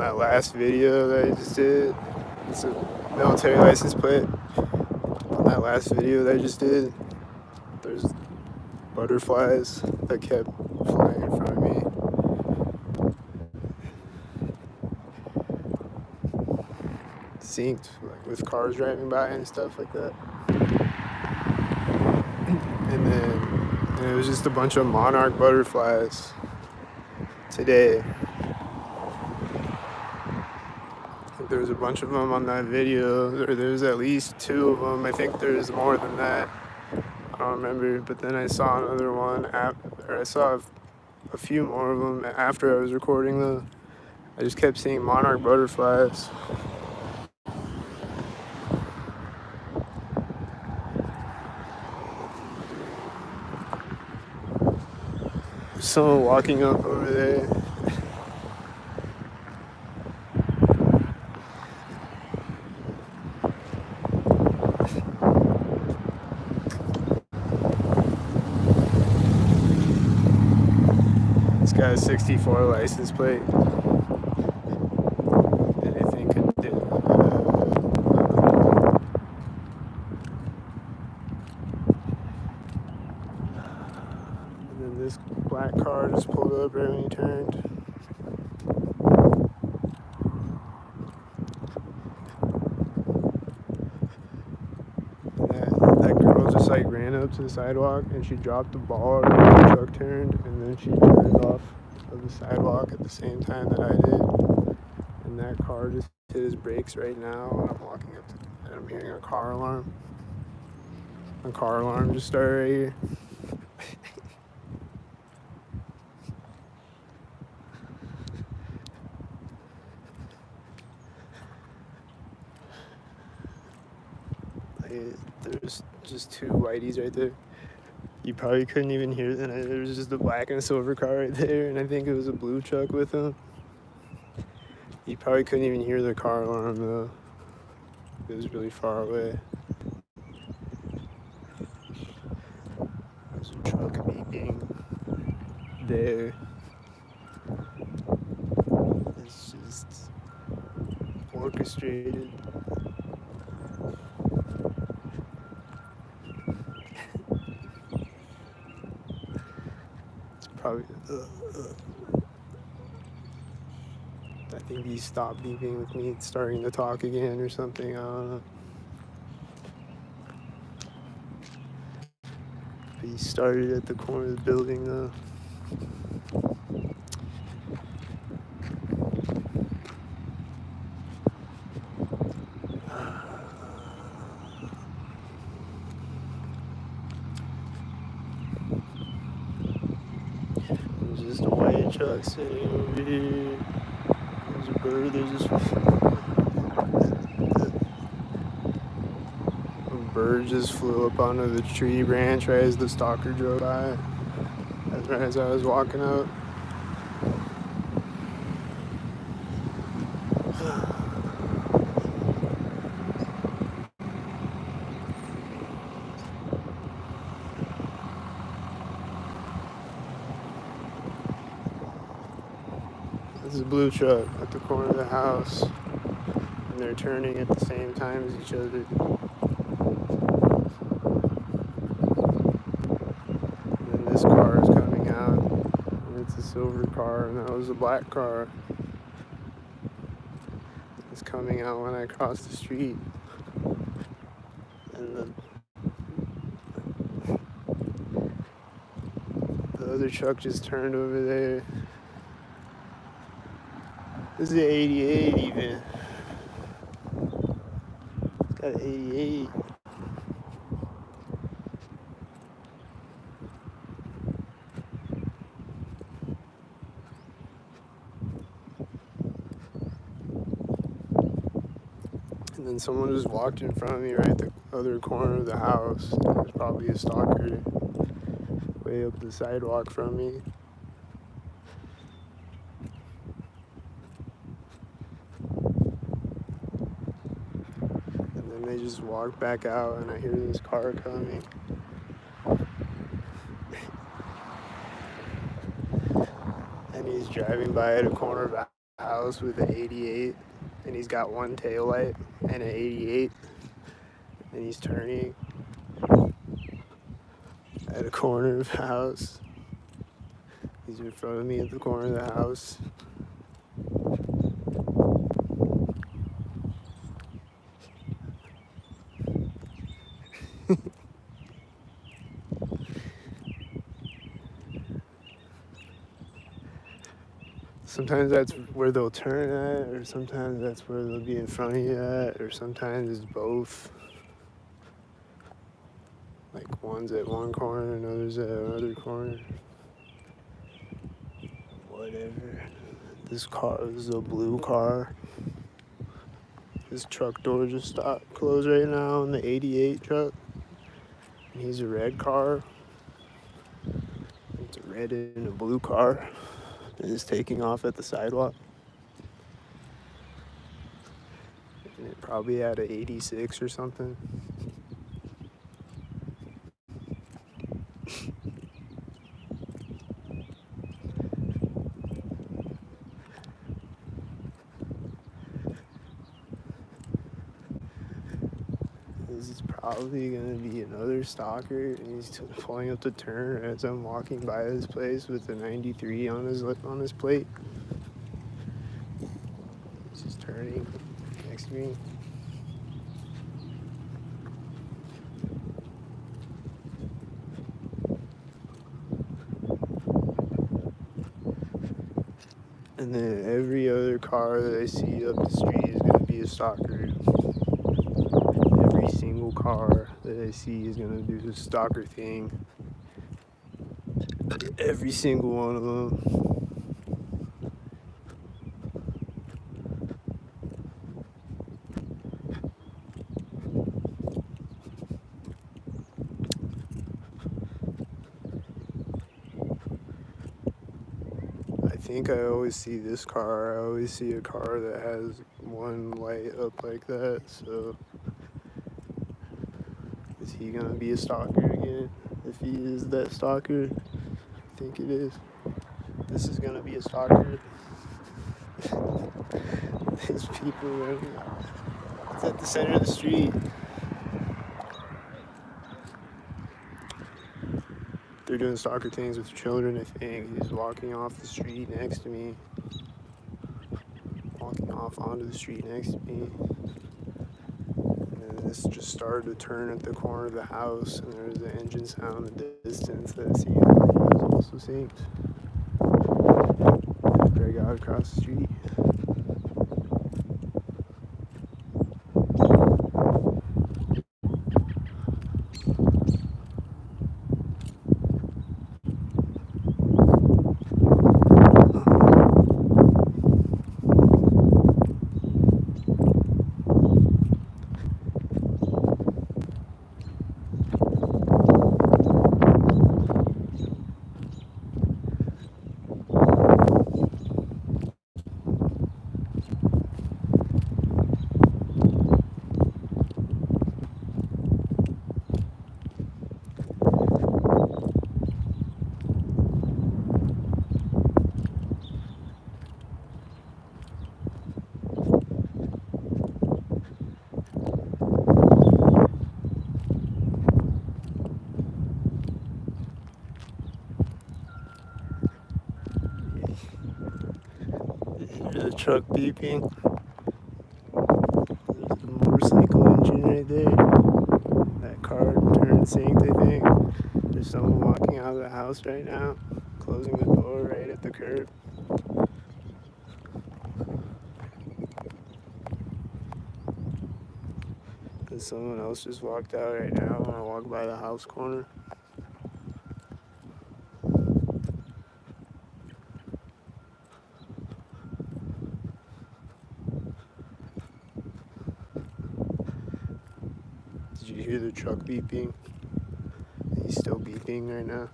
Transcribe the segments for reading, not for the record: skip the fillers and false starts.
that last video that I just did. It's a military license plate. On that last video that I just did, there's butterflies that kept flying in front of me. Synced, like with cars driving by and stuff like that. And it was just a bunch of monarch butterflies today. There was a bunch of them on that video. There's at least 2 of them. I think there's more than that. I don't remember. But then I saw another one, or I saw a few more of them after I was recording them. I just kept seeing monarch butterflies. There's someone walking up over there. This got a 64 license plate. And I think it did. And then this black car just pulled up right when he turned. That girl just like ran up to the sidewalk and she dropped the ball right when the truck turned, and then she turned off of the sidewalk at the same time that I did. And that car just hit his brakes right now, and I'm walking up to, and I'm hearing a car alarm. A car alarm just started right here. There's just 2 whiteys right there. You probably couldn't even hear them. There was just a black and a silver car right there, and I think it was a blue truck with them. You probably couldn't even hear the car alarm though. It was really far away. There's a truck beeping there. It's just orchestrated. Probably, I think he stopped beeping with me starting to talk again or something. I don't know. But he started at the corner of the building though. There's just a white truck sitting over here. There's a bird. There's just a bird just flew up onto the tree branch right as the stalker drove by. Right as I was walking up. This is a blue truck at the corner of the house, and they're turning at the same time as each other. And then this car is coming out, and it's a silver car, and that was a black car. It's coming out when I cross the street. And the other truck just turned over there. This is an 88 even. It's got an 88. And then someone just walked in front of me right at the other corner of the house. It was probably a stalker way up the sidewalk from me. They just walk back out, and I hear this car coming. And he's driving by at a corner of the house with an 88, and he's got one tail light and an 88, and he's turning at a corner of the house. He's in front of me at the corner of the house. Sometimes that's where they'll turn at, or sometimes that's where they'll be in front of you at, or sometimes it's both. Like one's at one corner, another's at another corner. Whatever. This car is a blue car. His truck door just stopped closed right now in the 88 truck. And he's a red car. It's a red and a blue car. And it's taking off at the sidewalk. And it probably had an 86 or something. This is probably gonna be another stalker, and he's pulling up the turn as I'm walking by this place with the 93 on his plate. He's just turning next to me. And then every other car that I see up the street is gonna be a stalker. Every single car that I see is gonna do the stalker thing. Every single one of them. I think I always see this car. I always see a car that has one light up like that. So is he gonna be a stalker again? If he is that stalker, I think it is. This is gonna be a stalker. There's people running. It's at the center of the street. They're doing stalker things with children, I think. He's walking off the street next to me. Walking off onto the street next to me. And this just started to turn at the corner of the house, and there was an engine sound in the distance that seemed like he was also synced. After I got across the street. There's a truck beeping. There's the motorcycle engine right there. That car turned synced, I think. There's someone walking out of the house right now, closing the door right at the curb. And someone else just walked out right now when I walk by the house corner. Did you hear the truck beeping? He's still beeping right now.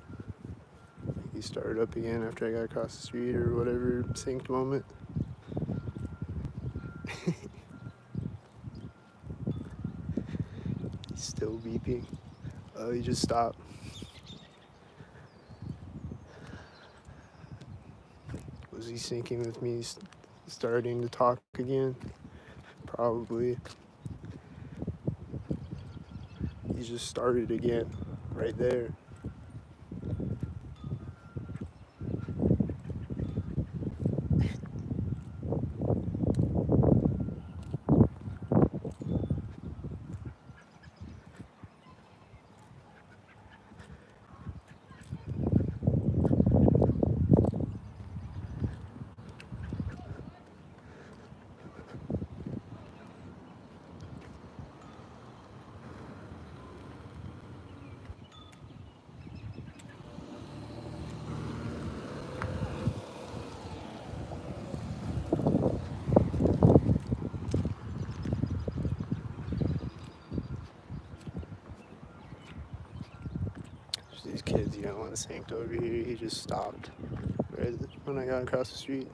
He started up again after I got across the street or whatever synced moment. He's still beeping. Oh, he just stopped. Was he syncing with me starting to talk again. Probably. He just started again, right there. These kids yelling synced over here. He just stopped right when I got across the street.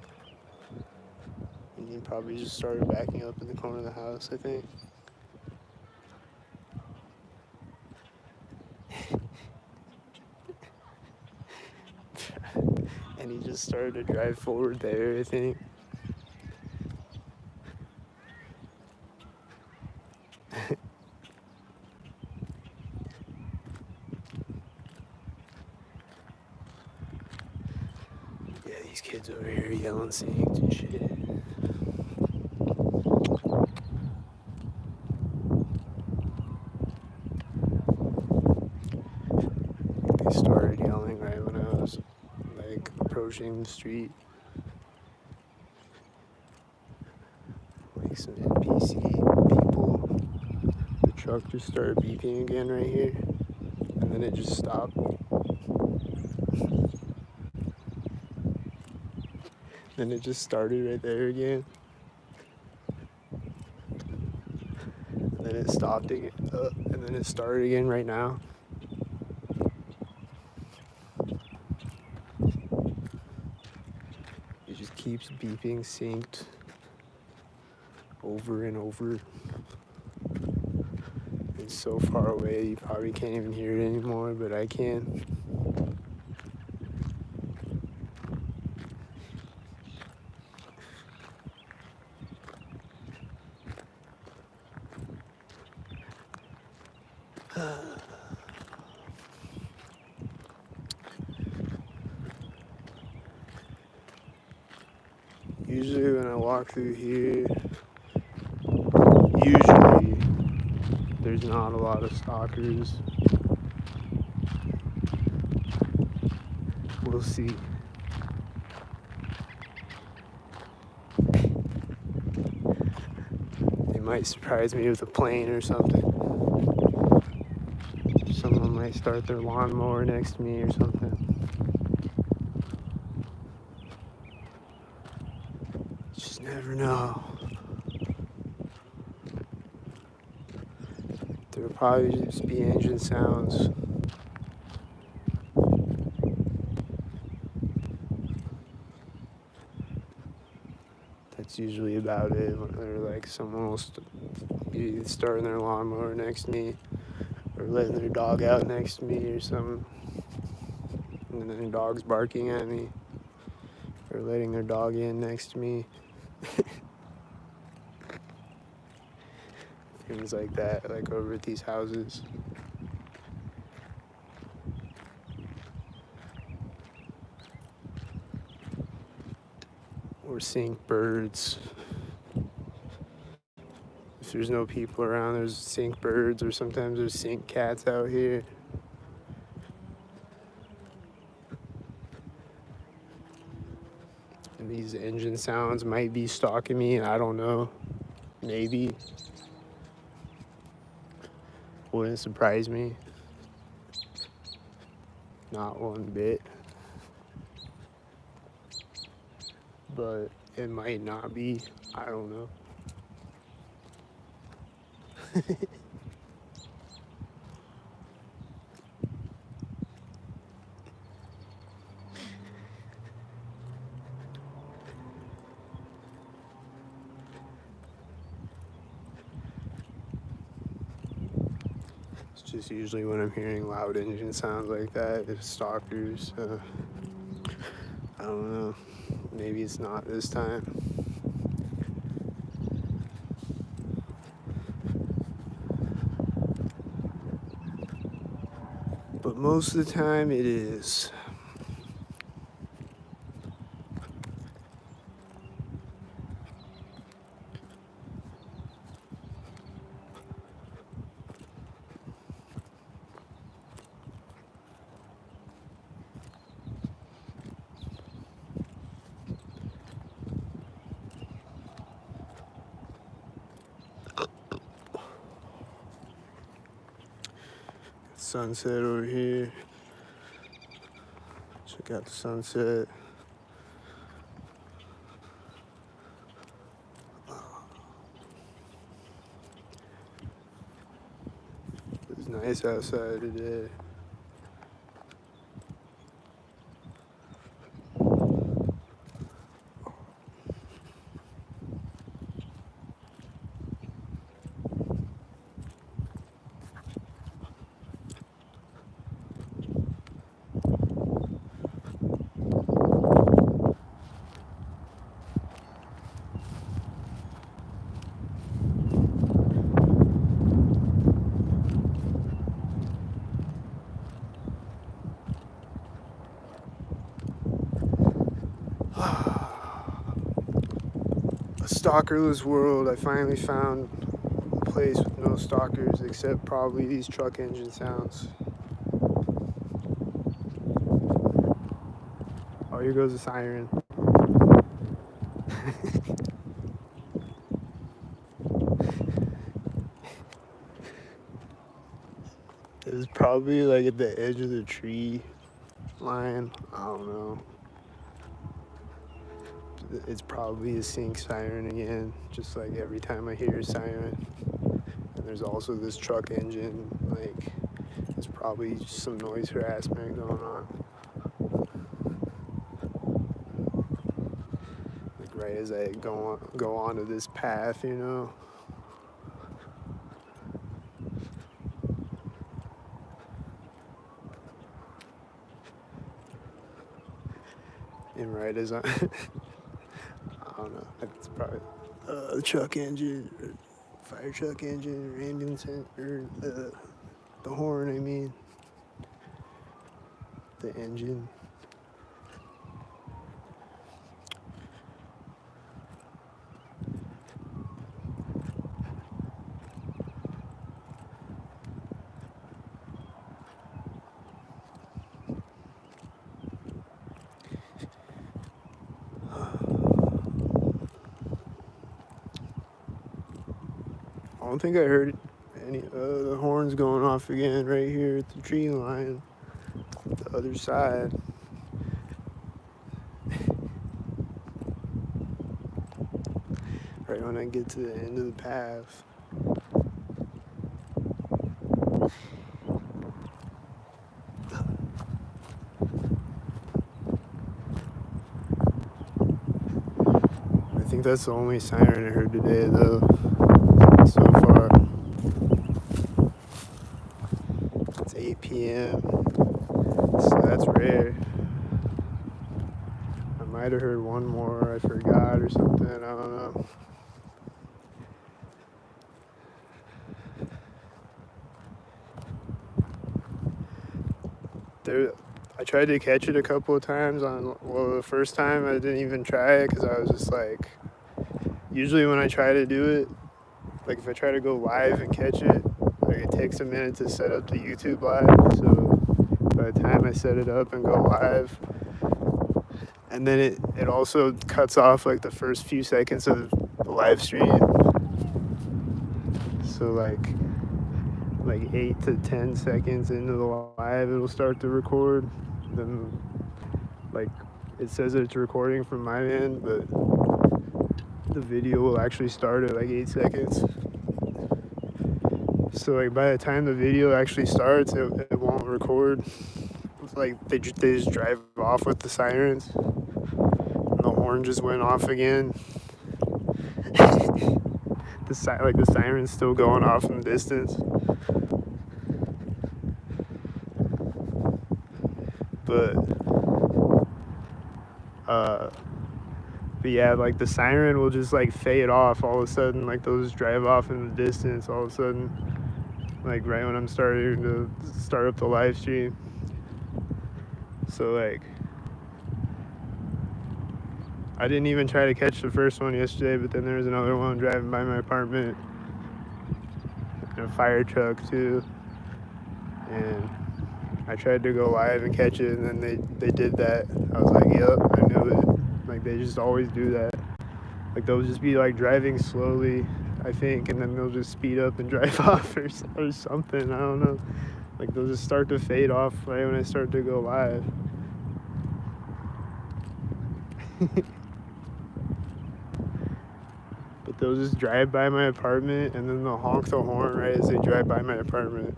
And he probably just started backing up in the corner of the house, I think. And he just started to drive forward there, I think. Yeah, these kids over here yelling synced and shit. They started yelling right when I was like approaching the street. Like some NPC people. The truck just started beeping again right here. And then it just stopped. Then it just started right there again. And then it stopped again. And then it started again right now. It just keeps beeping, synced over and over. It's so far away you probably can't even hear it anymore, but I can. Usually when I walk through here, usually there's not a lot of stalkers. We'll see. They might surprise me with a plane or something. Someone might start their lawnmower next to me or something. Just never know. There'll probably just be engine sounds. That's usually about it. Or like someone will be starting their lawnmower next to me, or letting their dog out next to me or something. And then their dog's barking at me, or letting their dog in next to me. Things like that, like over at these houses. Or seeing birds. If there's no people around, there's sink birds, or sometimes there's sink cats out here. And these engine sounds might be stalking me, I don't know. Maybe. Wouldn't surprise me. Not one bit. But it might not be. I don't know. It's just usually when I'm hearing loud engine sounds like that, it's stalkers. I don't know. Maybe it's not this time. but most of the time it is. Sunset over here. Check out the sunset. It's nice outside today. A stalkerless world. I finally found a place with no stalkers except probably these truck engine sounds. Oh, here goes a siren. It was probably like at the edge of the tree line. I don't know. It's probably a sync siren again, just like every time I hear a siren. And there's also this truck engine, like there's probably just some noise harassment going on. Like right as I go onto this path, you know. And right as I don't know, it's probably the truck engine, or fire truck engine, or ambulance, or the horn, I mean. The engine. I don't think I heard any the horns going off again right here at the tree line, the other side. Right when I get to the end of the path. I think that's the only siren I heard today, though, so far. It's 8 p.m., so that's rare. I might have heard one more, I forgot or something, I don't know. I tried to catch it a couple of times the first time I didn't even try it because I was just like, usually when I try to do it, like if I try to go live and catch it, like it takes a minute to set up the YouTube live, so by the time I set it up and go live, and then it also cuts off like the first few seconds of the live stream, so like 8 to 10 seconds into the live it'll start to record. Then like it says that it's recording from my end, but the video will actually start at like 8 seconds. So like by the time the video actually starts, it won't record. Like they just drive off with the sirens, and the horn just went off again. The siren's still going off in the distance. But yeah, like the siren will just like fade off all of a sudden, like they'll just drive off in the distance all of a sudden. like right when I'm starting to start up the live stream. So like I didn't even try to catch the first one yesterday, but then there was another one driving by my apartment, and a fire truck too, and I tried to go live and catch it, and then they did that. I was like, yep, I knew it. Like they just always do that. Like they'll just be like driving slowly, I think, and then they'll just speed up and drive off or something. I don't know. Like they'll just start to fade off right when I start to go live. But they'll just drive by my apartment and then they'll honk the horn right as they drive by my apartment.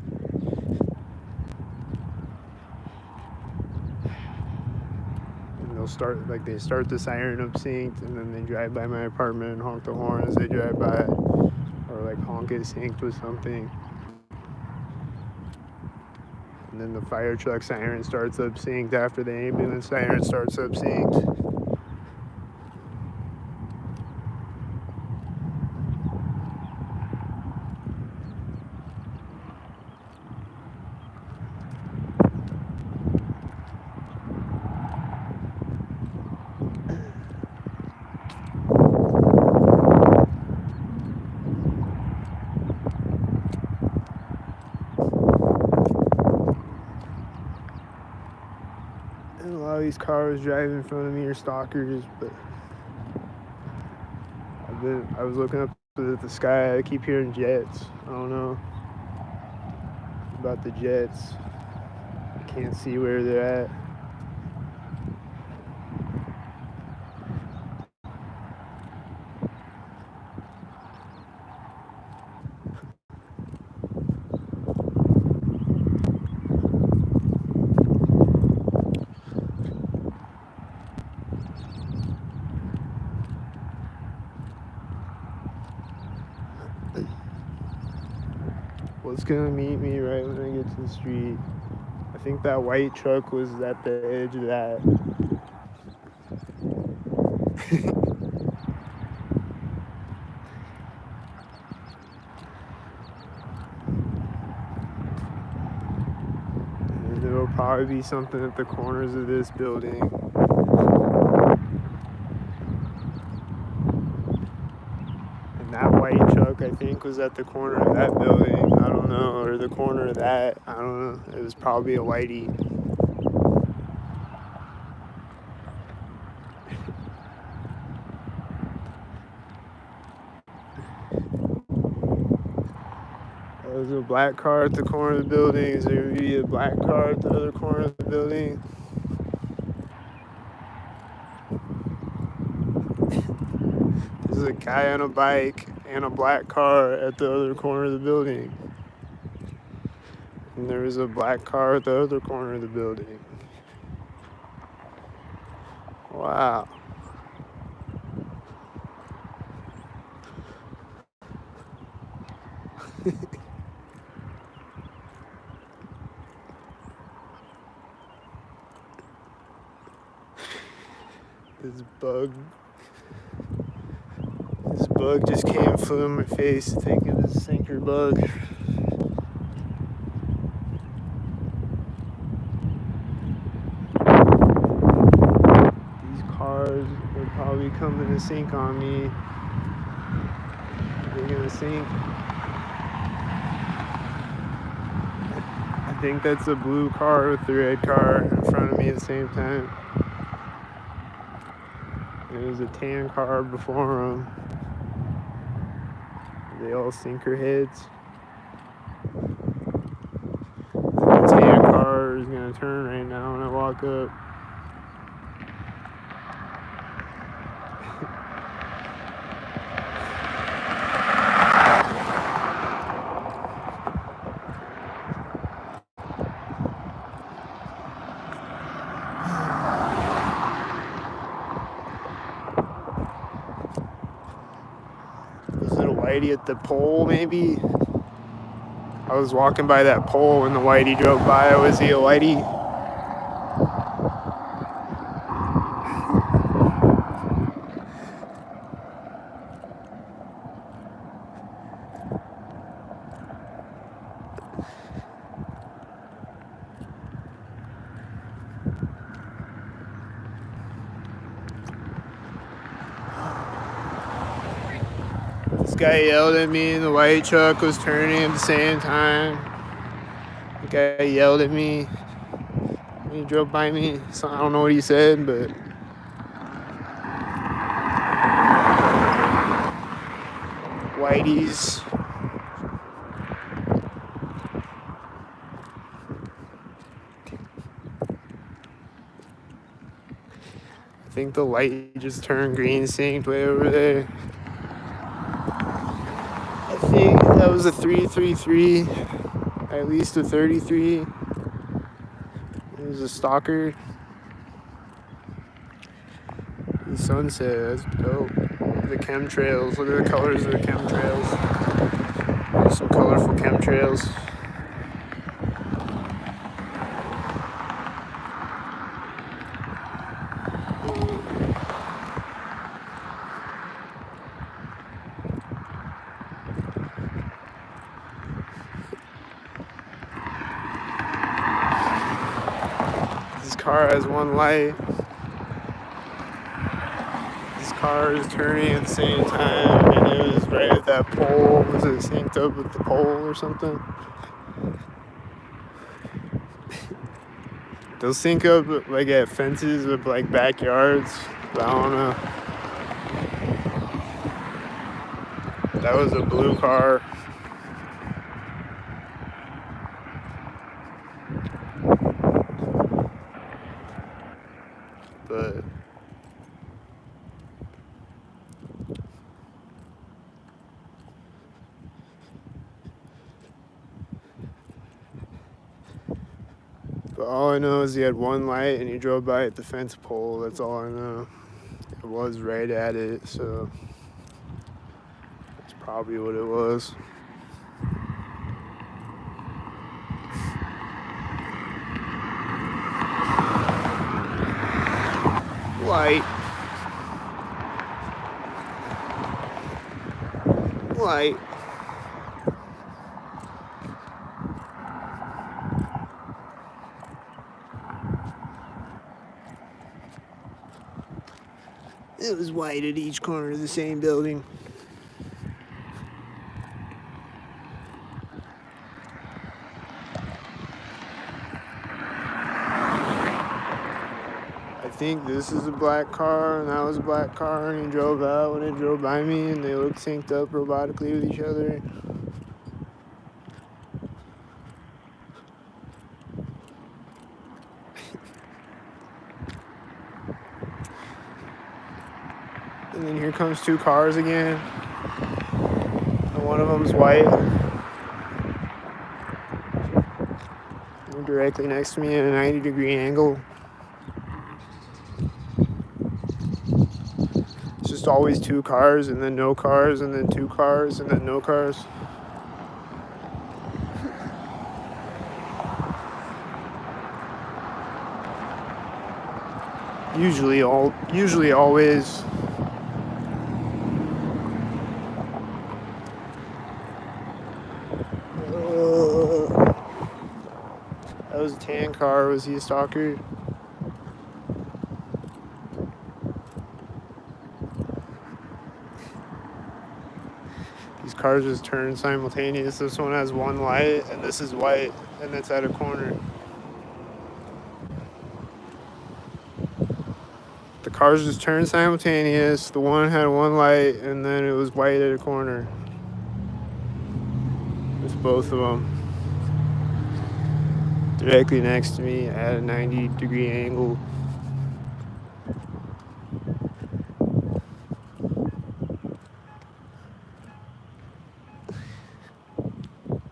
And they'll start, like they start the siren up synced and then they drive by my apartment and honk the horn as they drive by. Or like honk it synced with something. And then the fire truck siren starts up synced after the ambulance siren starts up synced. And a lot of these cars driving in front of me are stalkers, but I was looking up at the sky. I keep hearing jets. I don't know about the jets. I can't see where they're at. What's gonna meet me right when I get to the street? I think that white truck was at the edge of that. And there'll probably be something at the corners of this building. And that white truck, I think, was at the corner of that building. I don't know, or the corner of that. I don't know. It was probably a whitey. There's a black car at the corner of the building. Is there going to be a black car at the other corner of the building? There's a guy on a bike and a black car at the other corner of the building. And there is a black car at the other corner of the building. Wow. This bug just came and flew in my face. I think it was a sinker bug. These cars are probably coming to sink on me. They're gonna sink. I think that's a blue car with the red car in front of me at the same time. There's a tan car before them. They all sinker heads. The tan car is gonna turn right now when I walk up. Was it a whitey at the pole, maybe? I was walking by that pole when the whitey drove by. Was he a whitey? guy yelled at me and the white truck was turning at the same time. The guy yelled at me when he drove by me. So I don't know what he said, but whiteys. I think the light just turned green, synced way over there. I think that was a 333, at least a 33. It was a stalker. The sunset, that's dope. The chemtrails, look at the colors of the chemtrails. Some colorful chemtrails. This car has one light. This car is turning at the same time, and it was right at that pole. Was it synced up with the pole or something? They'll sync up like at fences with like backyards. But I don't know. That was a blue car. But all I know is he had one light and he drove by at the fence pole. That's all I know. It was right at it, so that's probably what it was. Light. Light. It was white at each corner of the same building. I think this is a black car and that was a black car, and he drove out when it drove by me, and they looked synced up robotically with each other. And then here comes two cars again, and one of them's white. They're directly next to me at a 90-degree angle. It's just always two cars, and then no cars, and then two cars, and then no cars. Usually always. That was a tan car. Was he a stalker? These cars just turn simultaneous. This one has one light, and this is white, and it's at a corner. The cars just turned simultaneous. The one had one light, and then it was white at a corner. It's both of them. Directly next to me at a 90-degree angle.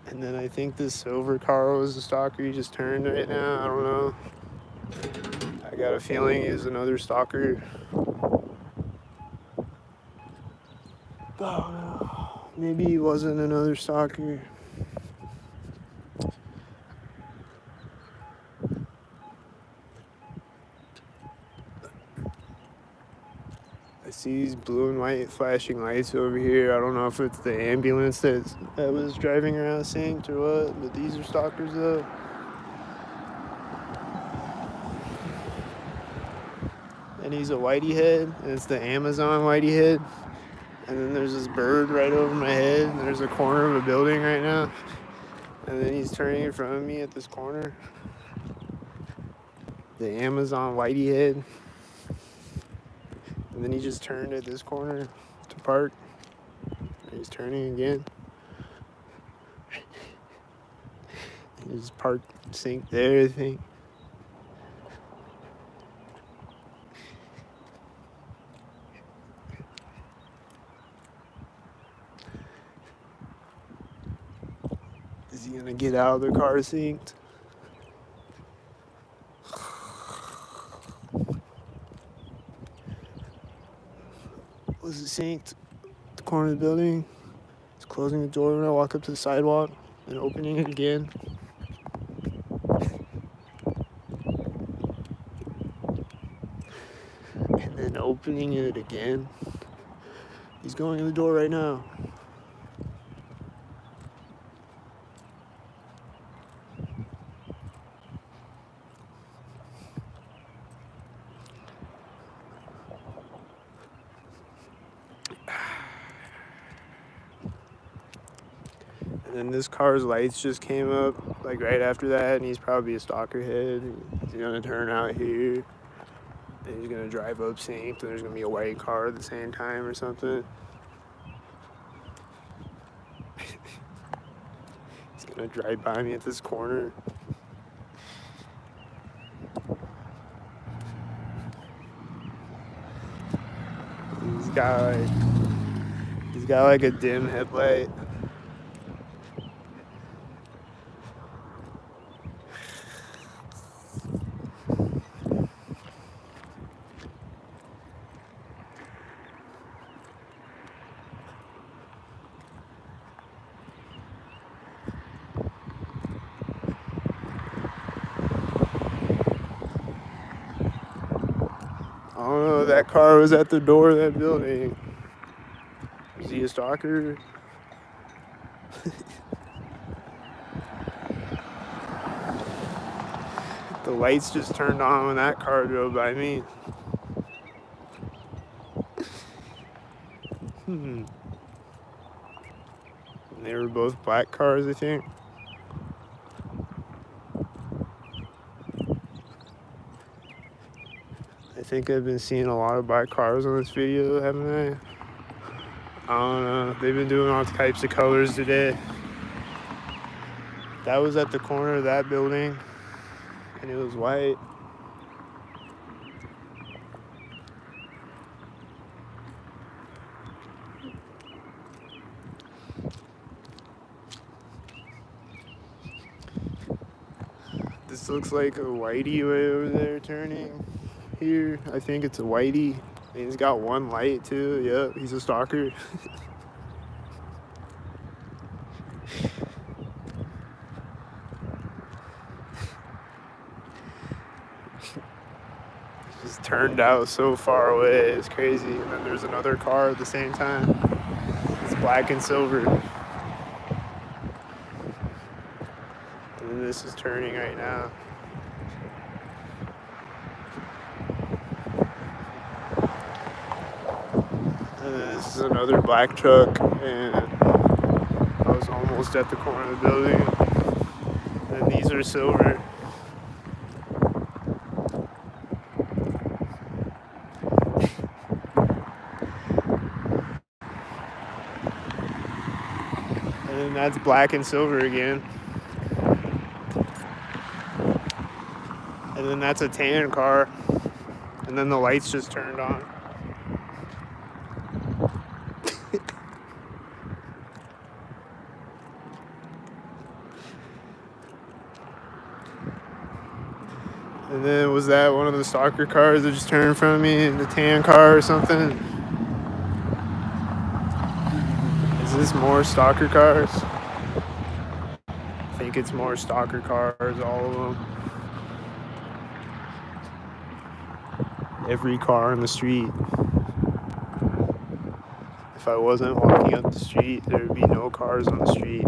And then I think this silver car was the stalker. He just turned right now. I don't know. I got a feeling he's another stalker. Oh no. Maybe he wasn't another stalker. I see these blue and white flashing lights over here. I don't know if it's the ambulance that was driving around synced or what, but these are stalkers though. And he's a whitey head, and it's the Amazon whitey head. And then there's this bird right over my head, and there's a corner of a building right now. And then he's turning in front of me at this corner. The Amazon Whitey head. And then he just turned at this corner to park. And he's turning again. He just parked sink there, I think. Is he gonna get out of the car synced? Was it synced? The corner of the building. It's closing the door when I walk up to the sidewalk and opening it again. And then opening it again. He's going in the door right now. And then this car's lights just came up like right after that, and he's probably a stalker head. He's gonna turn out here. Then he's gonna drive up synced, and there's gonna be a white car at the same time or something. He's gonna drive by me at this corner. He's got like a dim headlight. I don't know, that car was at the door of that building. Is he a stalker? The lights just turned on when that car drove by me. And they were both black cars, I think. I think I've been seeing a lot of black cars on this video, haven't I? I don't know. They've been doing all types of colors today. That was at the corner of that building, and it was white. This looks like a whitey way over there turning here. I think it's a whitey. And he's got one light too. Yep, he's a stalker. Just turned out so far away. It's crazy. And then there's another car at the same time. It's black and silver. And then this is turning right now. And then this is another black truck, and I was almost at the corner of the building. And these are silver. And then that's black and silver again. And then that's a tan car. And then the lights just turned on. And then was that one of the stalker cars that just turned in front of me, the tan car or something? Is this more stalker cars? I think it's more stalker cars, all of them. Every car on the street. If I wasn't walking up the street, there would be no cars on the street.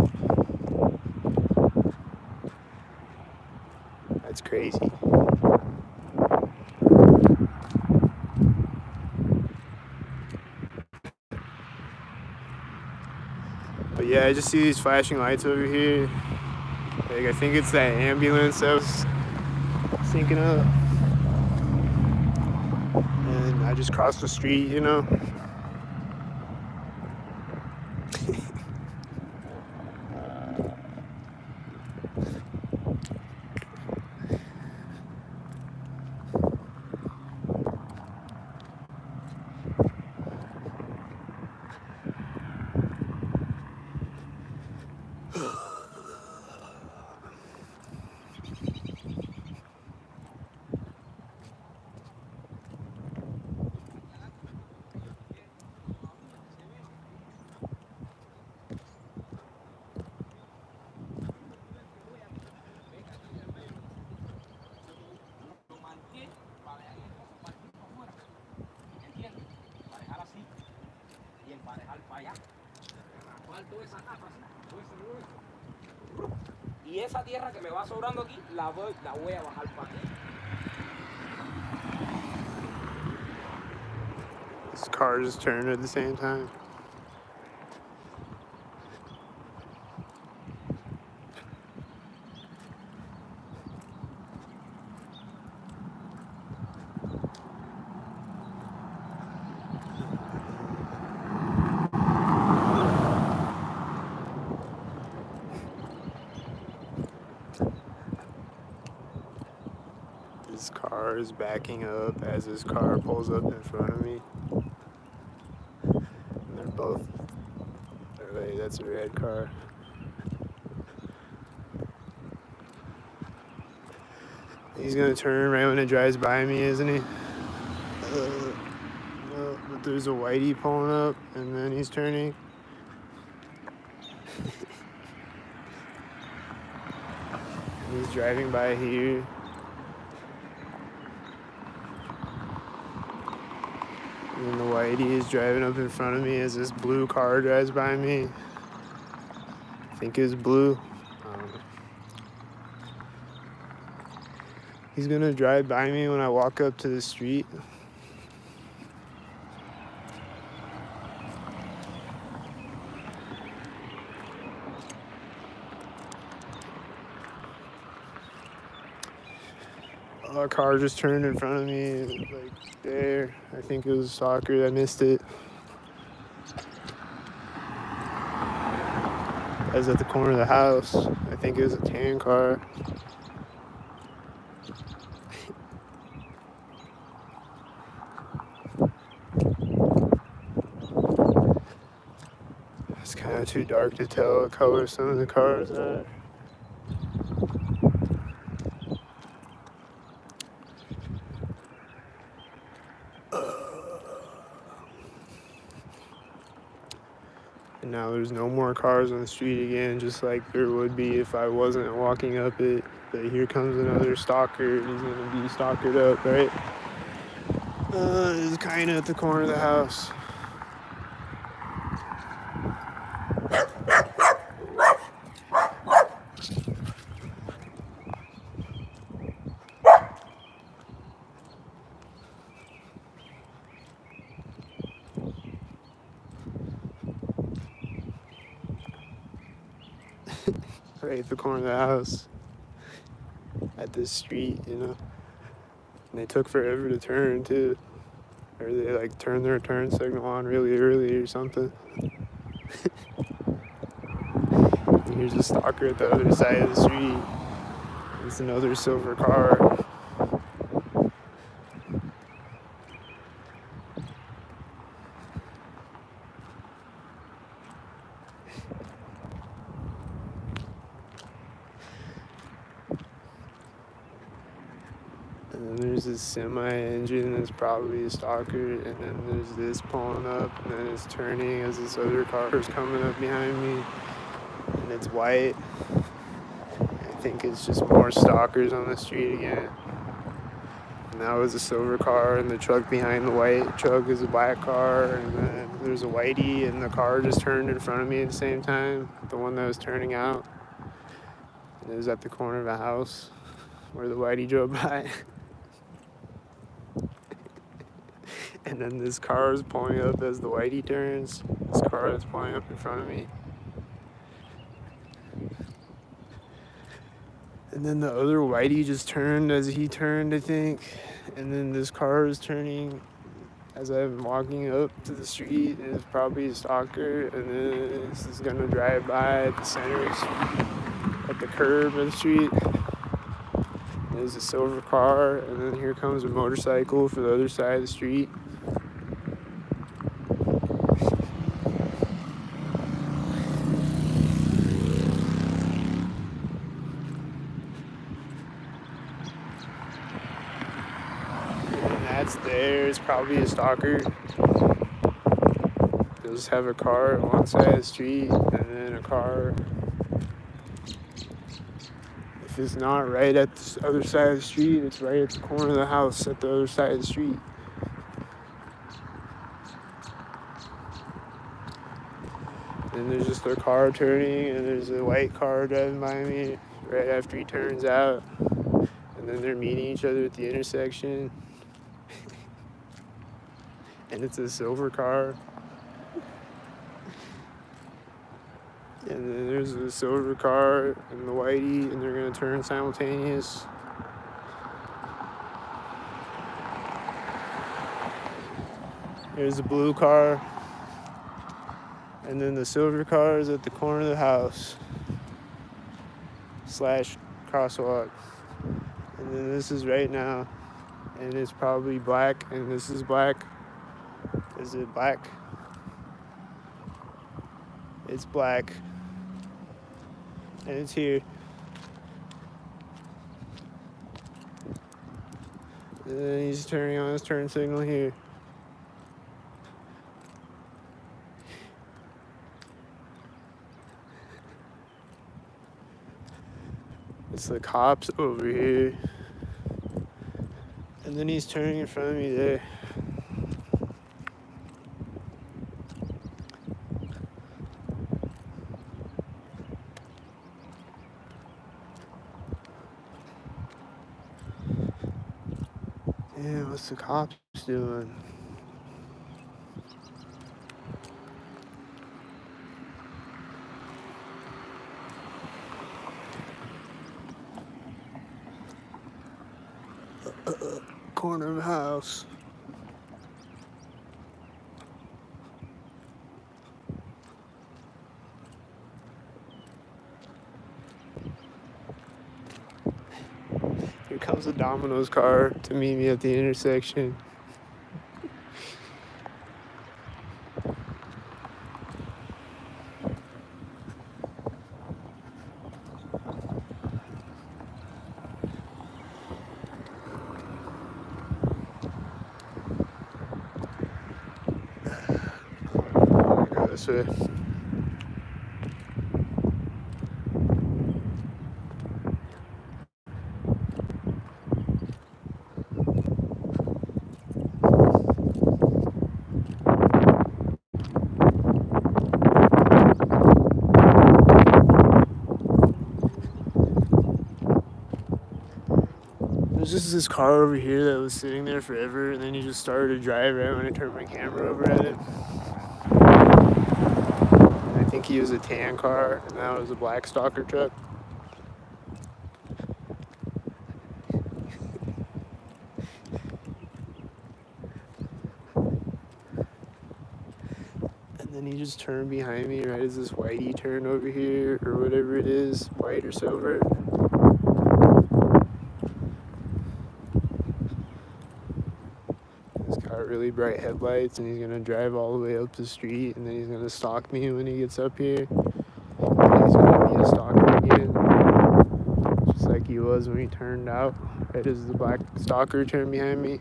That's crazy. Yeah, I just see these flashing lights over here. Like, I think it's that ambulance that was syncing up. And I just crossed the street, you know? Y esa tierra que me va sobrando aquí, la voy a bajar para aquí. This car just turned at the same time. This car is backing up as this car pulls up in front of me. And they're both, wait, that's a red car. He's gonna turn right when it drives by me, isn't he? No, but there's a whitey pulling up, and then he's turning. He's driving by here. And then the whitey is driving up in front of me as this blue car drives by me. I think it's blue. He's gonna drive by me when I walk up to the street. A car just turned in front of me, like there. I think it was a stalker. I missed it. I was at the corner of the house. I think it was a tan car. It's kind of too dark to tell what color some of the cars are. And now there's no more cars on the street again, just like there would be if I wasn't walking up it. But here comes another stalker, and he's gonna be stalkered up, right? He's kind of at the corner of the house. Right at the corner of the house. At this street, you know. And they took forever to turn, too. Or they, like, turned their turn signal on really early or something. And here's a stalker at the other side of the street. It's another silver car. And then there's this semi-engine that's probably a stalker, and then there's this pulling up, and then it's turning as this other car is coming up behind me, and it's white. I think it's just more stalkers on the street again. And that was a silver car, and the truck behind the white truck is a black car, and then there's a whitey, and the car just turned in front of me at the same time, the one that was turning out. And it was at the corner of a house where the whitey drove by. And then this car is pulling up as the whitey turns. This car is pulling up in front of me. And then the other whitey just turned as he turned, I think. And then this car is turning as I'm walking up to the street, and it's probably a stalker. And then this is gonna drive by at the centers, at the curb of the street. There's a silver car, and then here comes a motorcycle for the other side of the street. And that's there. It's probably a stalker. They'll just have a car on one side of the street, and then a car. If it's not right at the other side of the street, it's right at the corner of the house at the other side of the street. And there's just a car turning, and there's a white car driving by me right after he turns out. And then they're meeting each other at the intersection. And it's a silver car. And then there's a silver car and the whitey, and they're gonna turn simultaneous. There's a blue car. And then the silver car is at the corner of the house / crosswalk. And then this is right now. And it's probably black, and this is black. Is it black? It's black. And it's here. And then he's turning on his turn signal here. It's the cops over here. And then he's turning in front of me there. Yeah, what's the cops doing? Corner of the house. Here comes a Domino's car to meet me at the intersection. Go this way. There's just this car over here that was sitting there forever, and then he just started to drive right when I turned my camera over at it. And I think he was a tan car, and that was a black stalker truck. And then he just turned behind me right as this whitey turned over here, or whatever it is, white or silver. He's got really bright headlights, and he's gonna drive all the way up the street, and then he's gonna stalk me when he gets up here. And he's gonna be a stalker again, just like he was when he turned out, right as the black stalker turned behind me.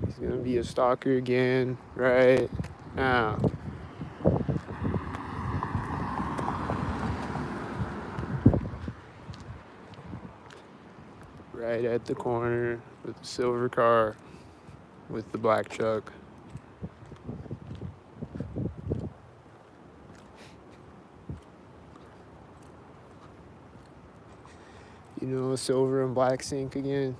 He's gonna be a stalker again right now. Right at the corner with the silver car with the black truck. You know, silver and black sync again.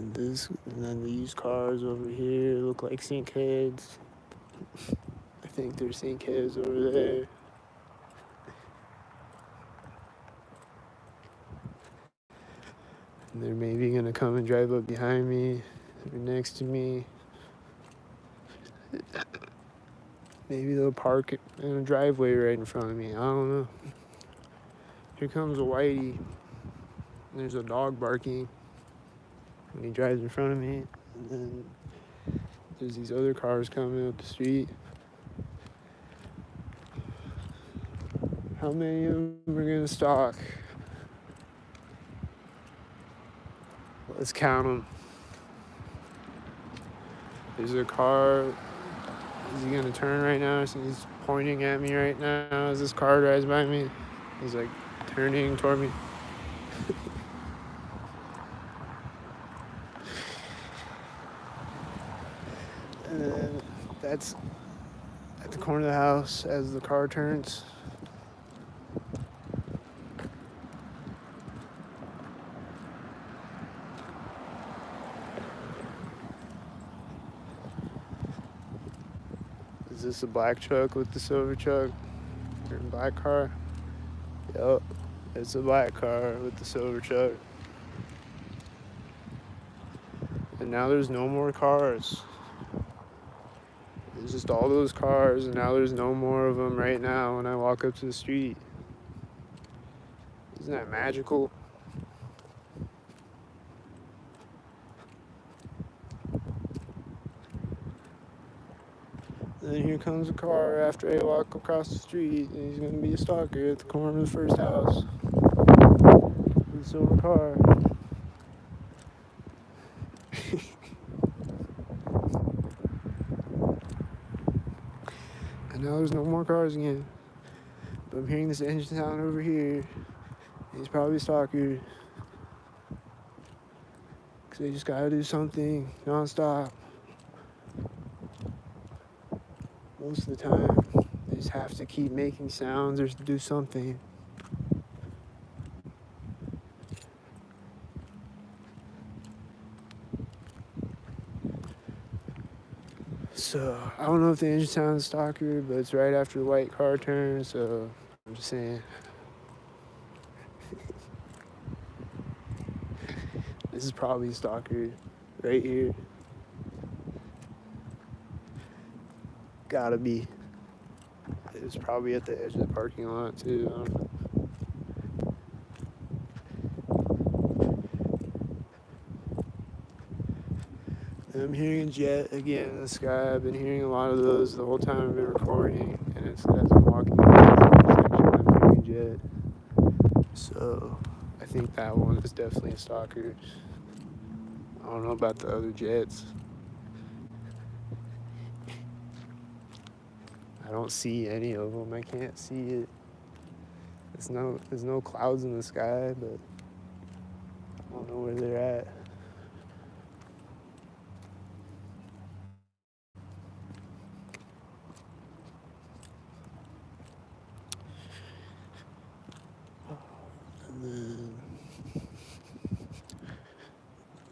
And then the used cars over here look like sink heads. I think there's sink heads over there. And they're maybe gonna come and drive up behind me or next to me. Maybe they'll park in a driveway right in front of me. I don't know. Here comes a whitey. There's a dog barking when he drives in front of me. And then there's these other cars coming up the street. How many of them are gonna stalk? Let's count them. There's a car. Is he gonna turn right now? So he's pointing at me right now as this car drives by me. He's like turning toward me. And then that's at the corner of the house as the car turns. Is this a black truck with the silver truck? Or a black car? Yup, it's a black car with the silver truck. And now there's no more cars. There's just all those cars, and now there's no more of them right now when I walk up to the street. Isn't that magical? And then here comes a car after I walk across the street, and he's gonna be a stalker at the corner of the first house. With a silver car. And now there's no more cars again. But I'm hearing this engine sound over here. He's probably a stalker. Because they just gotta do something nonstop. Most of the time, they just have to keep making sounds or do something. So, I don't know if the engine sounds stalker, but it's right after the white car turns, so I'm just saying. This is probably a stalker right here. Gotta be. It's probably at the edge of the parking lot, too. I don't know. I'm hearing a jet again in the sky. I've been hearing a lot of those the whole time I've been recording, and it's as I'm walking through the section, I'm hearing jet. So I think that one is definitely a stalker. I don't know about the other jets. I don't see any of them. I can't see it. There's no clouds in the sky, but I don't know where they're at. And then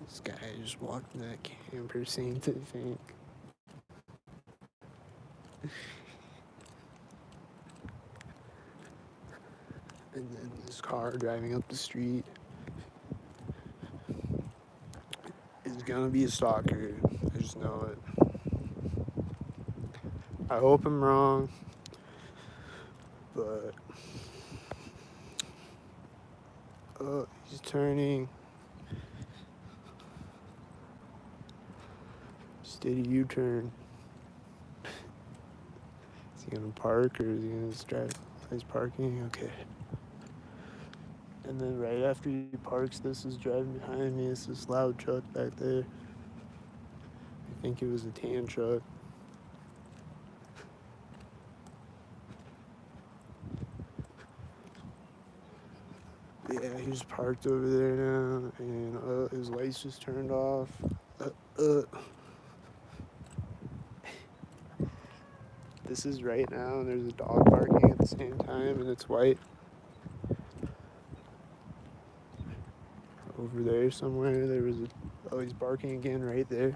this guy just walked in that camper, seemed to think. And then this car driving up the street is gonna be a stalker. I just know it. I hope I'm wrong, but he's turning. Steady U-turn. Is he gonna park or is he gonna just drive? He's parking? Okay. And then right after he parks, this is driving behind me. It's this loud truck back there. I think it was a tan truck. Yeah, he's parked over there now, and his lights just turned off. This is right now, and there's a dog barking at the same time, and it's white. Over there somewhere, there was Oh, he's barking again right there.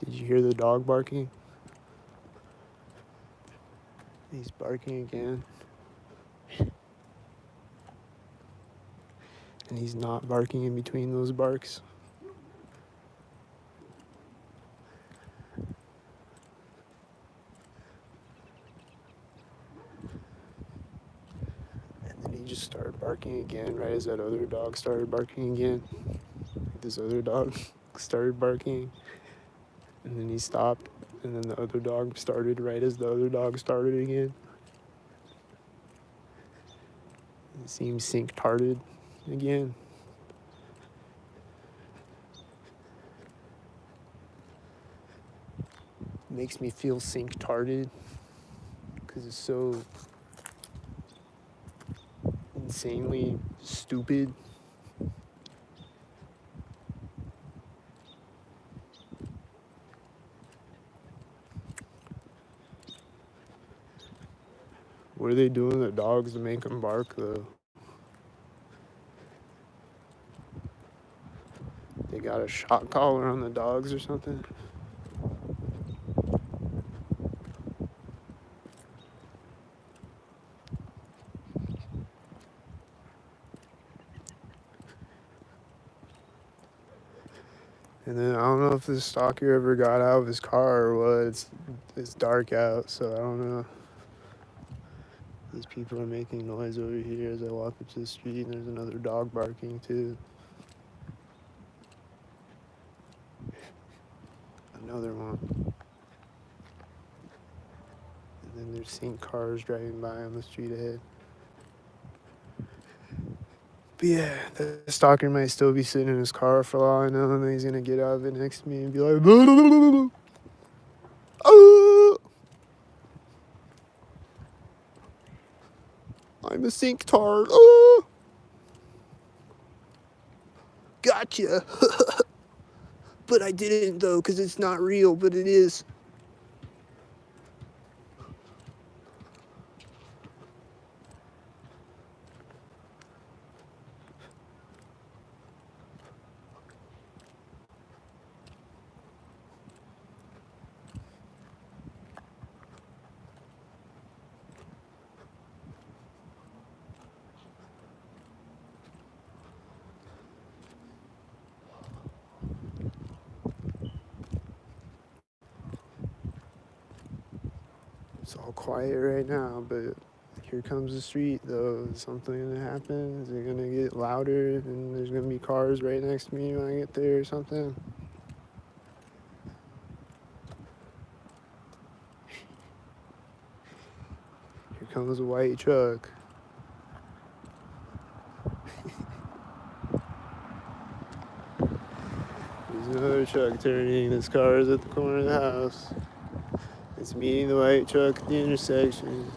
Did you hear the dog barking? He's barking again. And he's not barking in between those barks. And then he just started barking again right as that other dog started barking again. This other dog started barking. And then he stopped. And then the other dog started right as the other dog started again. It seems sync-tarded again. Makes me feel sync-tarded because it's so insanely stupid. What are they doing to the dogs to make them bark though? They got a shock collar on the dogs or something? And then I don't know if this stalker ever got out of his car or what. It's dark out, so I don't know. These people are making noise over here as I walk up to the street, and there's another dog barking too. Another one. And then there's seen cars driving by on the street ahead. But yeah, the stalker might still be sitting in his car for all I know, and then he's gonna get out of it next to me and be like, oh, I'm a sync-tard. Oh, gotcha. But I didn't though, because it's not real, but it is. It's all quiet right now, but here comes the street though. Something gonna happen. Is it gonna get louder and there's gonna be cars right next to me when I get there or something? Here comes a white truck. There's another truck turning. This car is at the corner of the house. It's meeting the white truck at the intersection.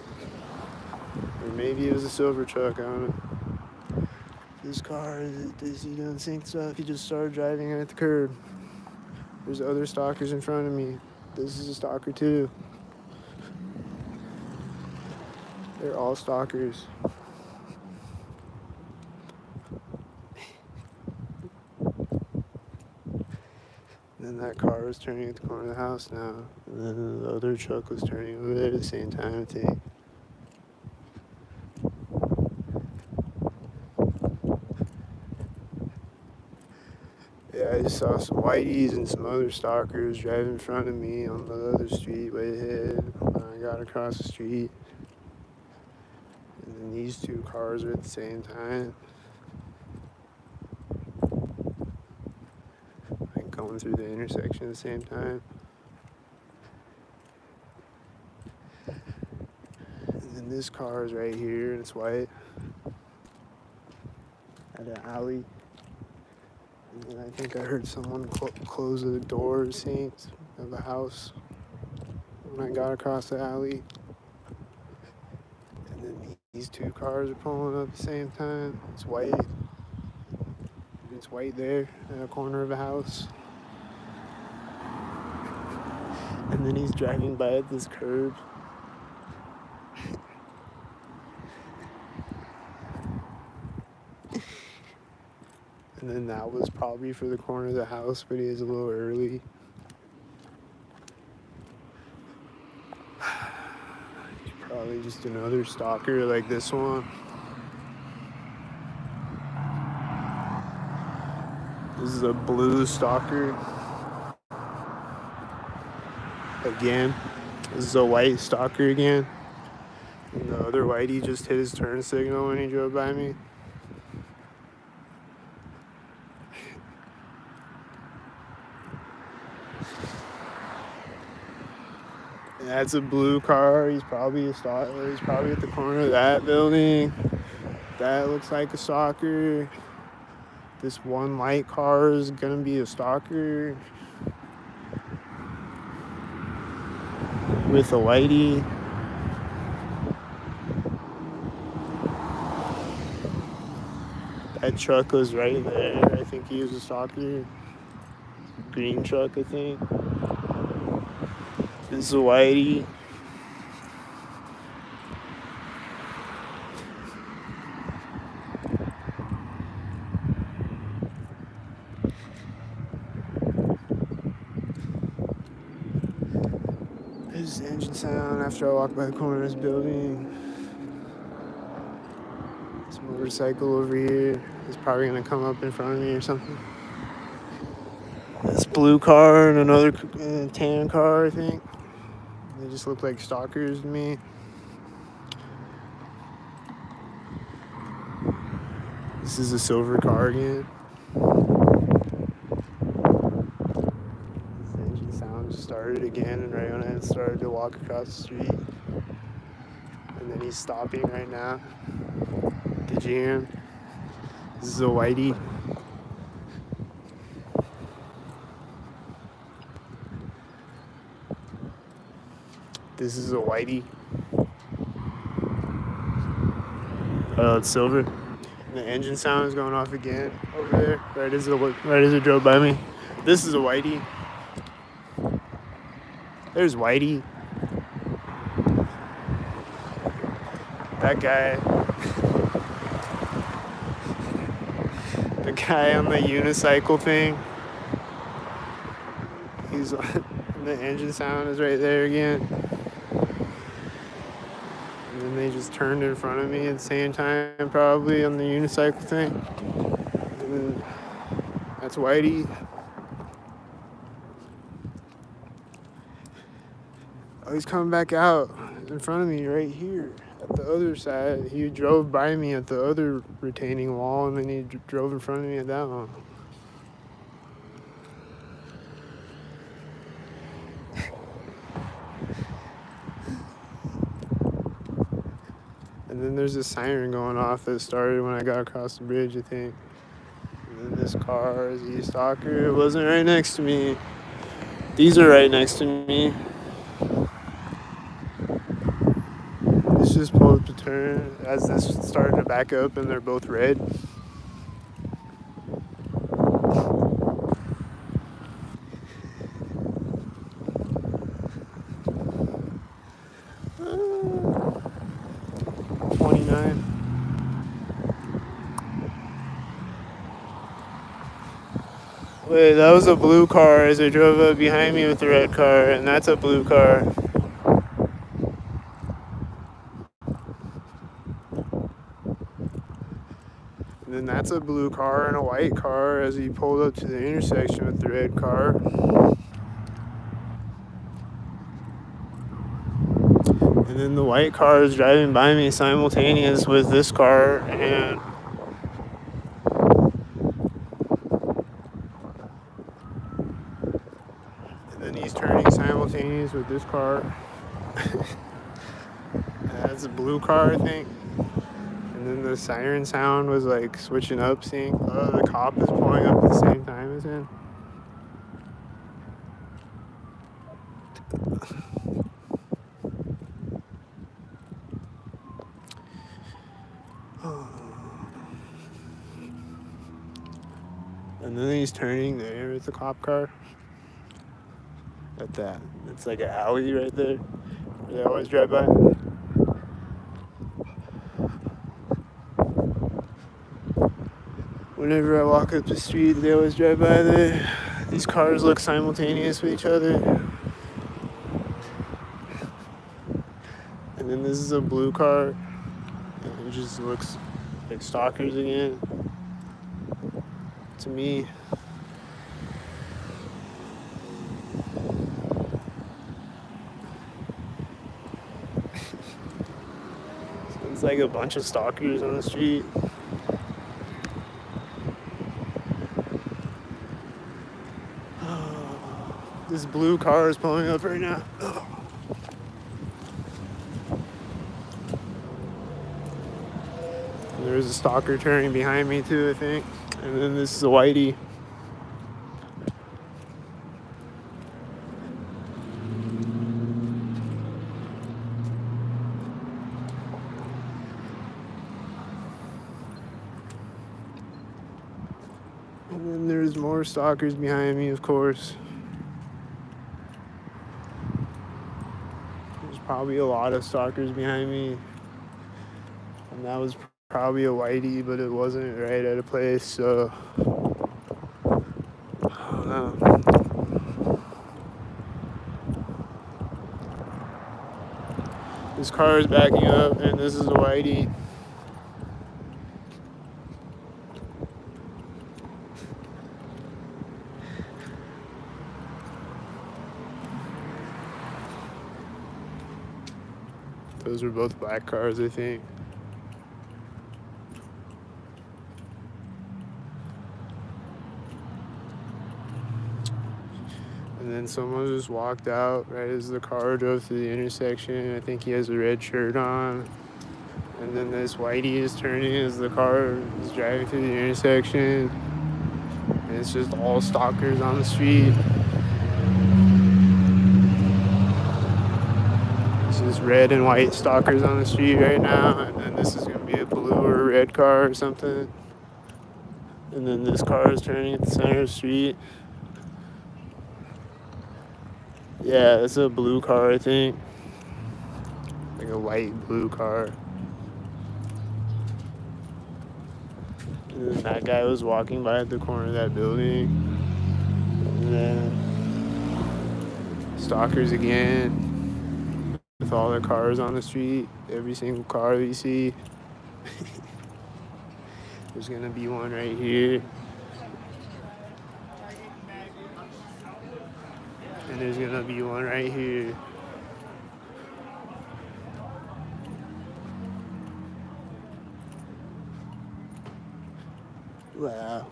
Or maybe it was a silver truck, I don't know. This car, is he doing sync stuff? He just started driving at the curb. There's other stalkers in front of me. This is a stalker too. They're all stalkers. And then that car was turning at the corner of the house now. And then the other truck was turning over there at the same time, I think. Yeah, I just saw some whiteys and some other stalkers driving in front of me on the other street way ahead when I got across the street. And then these two cars are at the same time. Like going through the intersection at the same time. And then this car is right here and it's white. At an alley. And then I think I heard someone close the door of the house when I got across the alley. And then these two cars are pulling up at the same time. It's white. It's white there in a corner of a house. And then he's driving by at this curb. And then that was probably for the corner of the house, but he is a little early. Probably just another stalker like this one. This is a blue stalker. Again. This is a white stalker again. And the other whitey just hit his turn signal when he drove by me. That's a blue car. He's probably a stalker. He's probably at the corner of that building. That looks like a stalker. This one light car is gonna be a stalker. With a whitey. That truck was right there. I think he was a stalker. Green truck, I think. This is a whitey. There's the engine sound after I walk by the corner of this building. This motorcycle over here is probably gonna come up in front of me or something. This blue car and another tan car, I think. They just look like stalkers to me. This is a silver car again. This engine sound just started again, and right when I started to walk across the street. And then he's stopping right now. Did you hear him? This is a whitey. This is a whitey. Oh, it's silver. And the engine sound is going off again over there, right as it drove by me. This is a whitey. There's whitey. That guy. The guy on the unicycle thing. He's the engine sound is right there again. And then they just turned in front of me at the same time, probably on the unicycle thing. And then that's whitey. Oh, he's coming back out in front of me right here at the other side. He drove by me at the other retaining wall, and then he drove in front of me at that one. And then there's a siren going off that started when I got across the bridge, I think. And then this car is a stalker. It wasn't right next to me. These are right next to me. This just pulled up to turn as this started to back up, and they're both red. Wait, that was a blue car as I drove up behind me with the red car, and that's a blue car. And then that's a blue car and a white car as he pulled up to the intersection with the red car. And then the white car is driving by me simultaneous with this car, and then he's turning simultaneous with this car. That's a blue car, I think. And then the siren sound was like switching up, seeing the cop is pulling up at the same time as him. And then he's turning there with the cop car. At that. It's like an alley right there where they always drive by. Whenever I walk up the street, they always drive by there. These cars look simultaneous with each other. And then this is a blue car. And it just looks like stalkers again. To me. So it's like a bunch of stalkers on the street. This blue car is pulling up right now. And there's a stalker turning behind me too, I think. And then this is a whitey. And then there's more stalkers behind me, of course. There's probably a lot of stalkers behind me. And that was probably a whitey, but it wasn't right at a place, so I don't know. This car is backing up, and this is a whitey. Those are both black cars, I think. And then someone just walked out right as the car drove through the intersection. I think he has a red shirt on. And then this whitey is turning as the car is driving through the intersection. And it's just all stalkers on the street. It's just red and white stalkers on the street right now. And then this is going to be a blue or a red car or something. And then this car is turning at the center of the street. Yeah, it's a blue car, I think. Like a light blue car. And then that guy was walking by at the corner of that building. And then stalkers again. With all the cars on the street. Every single car that you see. There's gonna be one right here. And there's gonna be one right here. Wow.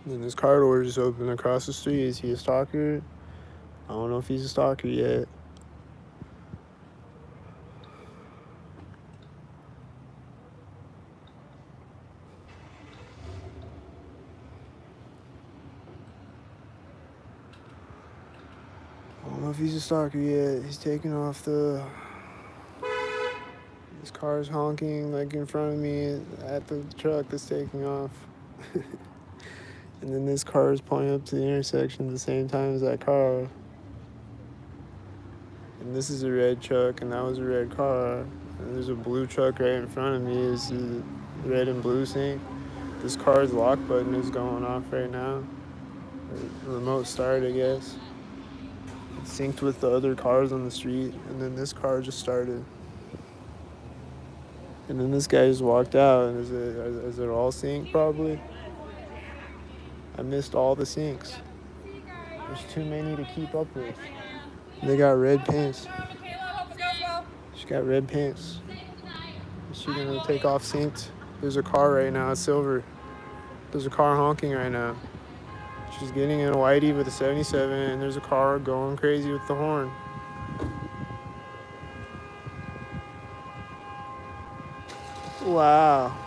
And then this car door just opened across the street. Is he a stalker? I don't know if he's a stalker yet. I don't know if he's a stalker yet. He's taking off the... This car's honking like in front of me at the truck that's taking off. And then this car is pulling up to the intersection at the same time as that car. And this is a red truck, and that was a red car. And there's a blue truck right in front of me. This is red and blue sync. This car's lock button is going off right now. Or remote start, I guess. It's synced with the other cars on the street, and then this car just started. And then this guy just walked out, and is it all synced probably? I missed all the syncs. There's too many to keep up with. They got red pants. She got red pants. Is she gonna take off synced? There's a car right now, it's silver. There's a car honking right now. She's getting in a whitey with a 77, and there's a car going crazy with the horn. Wow.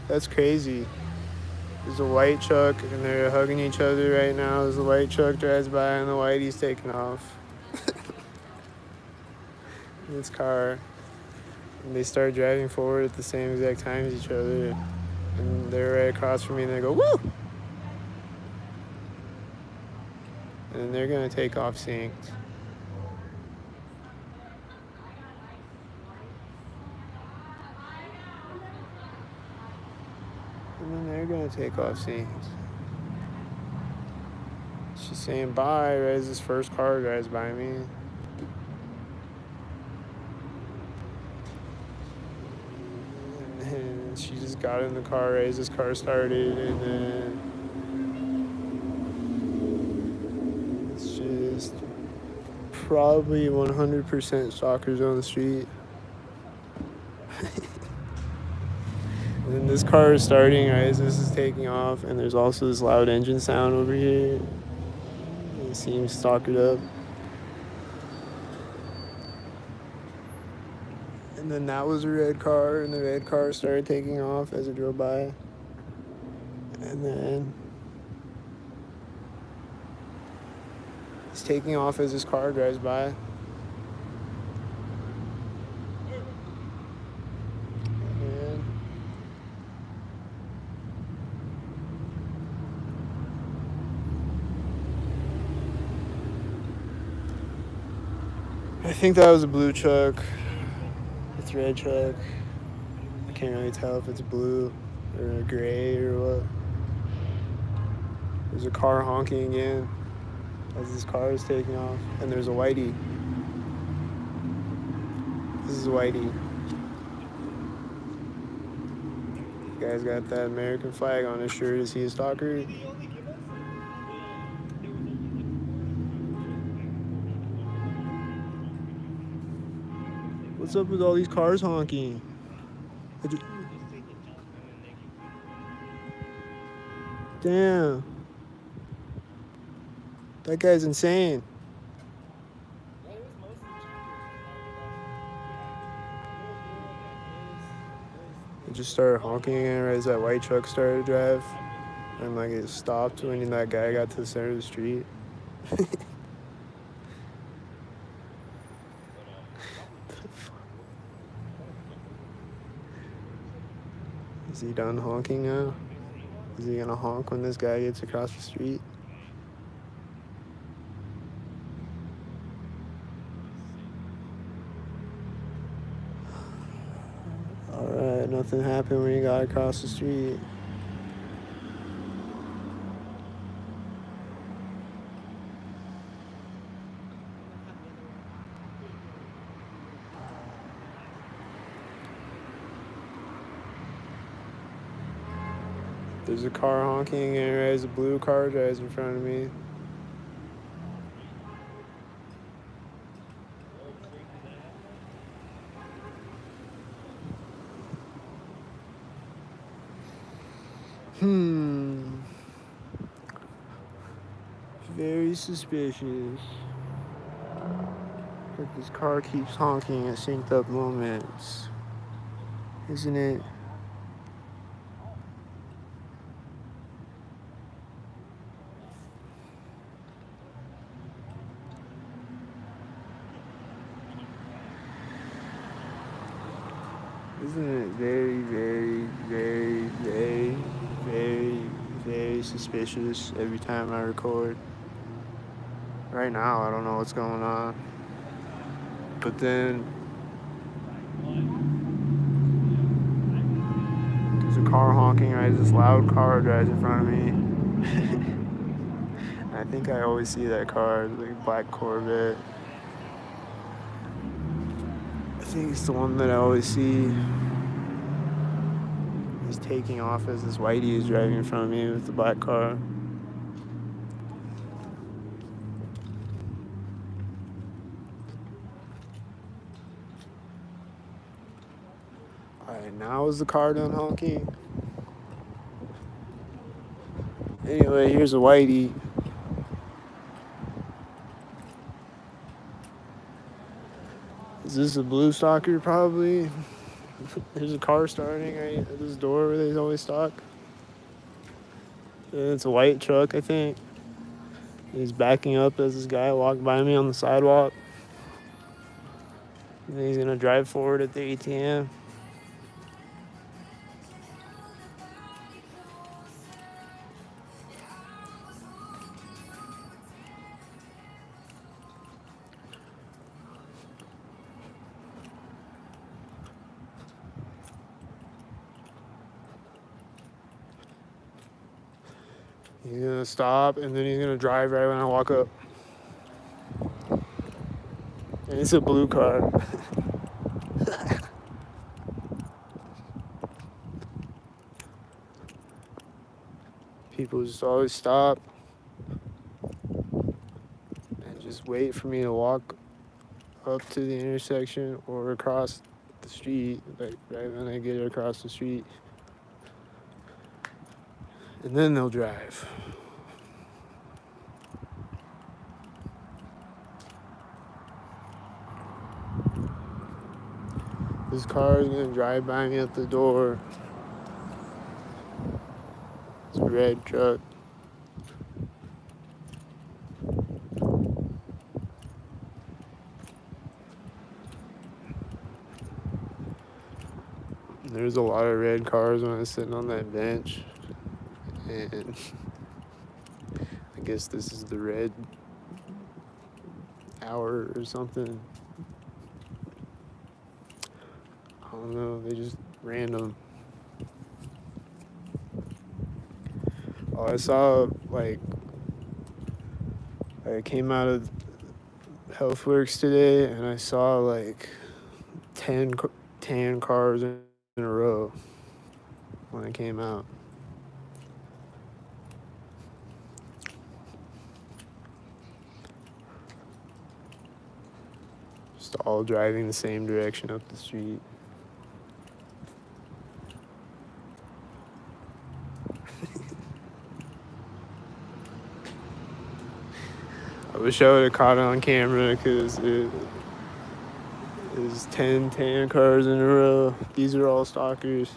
That's crazy. There's a white truck, and they're hugging each other right now as the white truck drives by and the whitey's taking off. This car. And they start driving forward at the same exact time as each other. And they're right across from me, and they go, woo! and they're gonna take off synced. And then they're gonna take off synced. She's saying bye right as this first car drives by me. And then she just got in the car right as this car started, and then it's just probably 100% stalkers on the street. And then this car is starting right as this is taking off, and there's also this loud engine sound over here. It seems stalkered up. And then that was a red car, and the red car started taking off as it drove by. And then it's taking off as this car drives by. And I think that was a blue truck. It's a red truck. I can't really tell if it's blue or gray or what. There's a car honking again as this car is taking off. And there's a whitey. This is whitey. The guy's got that American flag on his shirt. Is he a stalker? What's up with all these cars honking? Damn. That guy's insane. It just started honking and right as that white truck started to drive. And like it stopped when that guy got to the center of the street. Is he done honking now? Is he gonna honk when this guy gets across the street? Alright, nothing happened when he got across the street. There's a car honking and there's a blue car drives in front of me. Very suspicious. But this car keeps honking at synced up moments. Isn't it? Isn't it very, very, very, very, very, very suspicious every time I record? Right now, I don't know what's going on. But then there's a car honking, right? This loud car drives in front of me. I think I always see that car, like a black Corvette. I think it's the one that I always see. He's taking off as this whitey is driving in front of me with the black car. Alright, now is the car done honking? Anyway, here's a whitey. Is this a blue stalker? Probably. There's a car starting right at this door where they always stalk. And it's a white truck, I think. He's backing up as this guy walked by me on the sidewalk. And then he's gonna drive forward at the ATM. He's gonna stop and then he's gonna drive right when I walk up. And it's a blue car. People just always stop and just wait for me to walk up to the intersection or across the street, like right when I get across the street. And then they'll drive. This car is gonna drive by me at the door. It's a red truck. There's a lot of red cars when I was sitting on that bench. And I guess this is the red hour or something. I don't know, they just random. Oh, I saw, like, I came out of Healthworks today and I saw like 10 tan cars in a row when I came out. Just all driving the same direction up the street. I wish I would have caught it on camera because it is 10 tan cars in a row. These are all stalkers.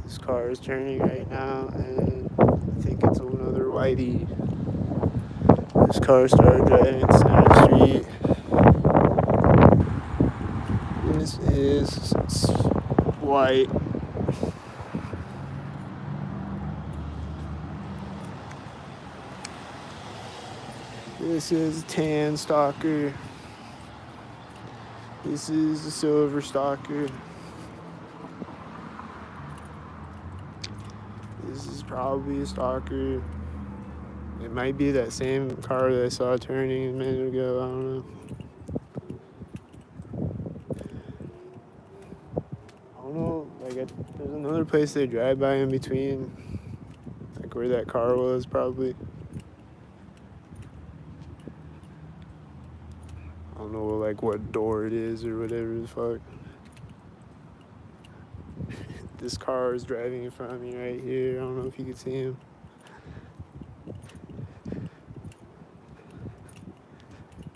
This car is turning right now, and I think it's another whitey. This car started driving center street. This is white. This is tan stalker. This is the silver stalker. This is probably a stalker. It might be that same car that I saw turning a minute ago. I don't know. There's another place they drive by in between, like where that car was probably. I don't know like what door it is or whatever the fuck. This car is driving in front of me right here. I don't know if you can see him.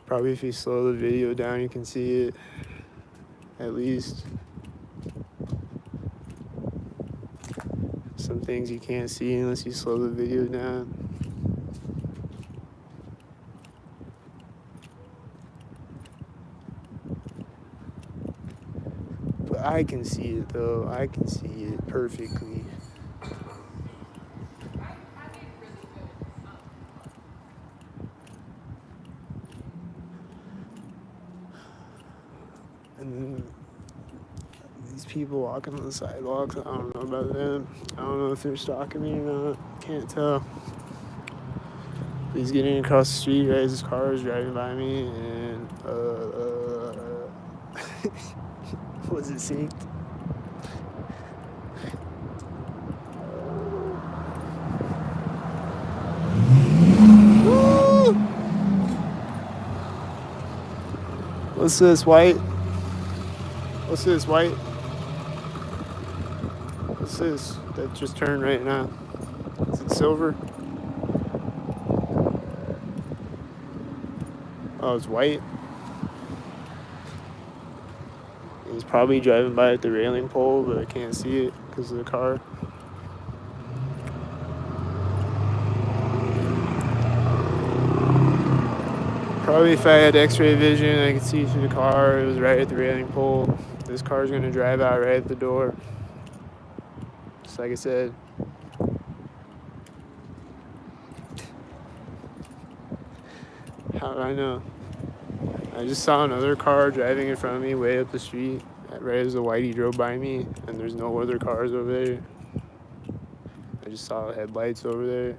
Probably if you slow the video down you can see it, at least. Some things you can't see unless you slow the video down. But I can see it though. I can see it perfectly. And then these people walking on the sidewalks, I don't know about them. I don't know if they're stalking me or not. Can't tell. He's getting across the street, right? His car is driving by me, and was it synced? Woo! What's this, white? What's this, white? What's this that just turned right now? Is it silver? Oh, it's white. He's probably driving by at the railing pole, but I can't see it because of the car. Probably if I had x-ray vision, I could see through the car. It was right at the railing pole. This car's gonna drive out right at the door. Just like I said. How do I know? I just saw another car driving in front of me way up the street, right as the whitey drove by me, and there's no other cars over there. I just saw headlights over there.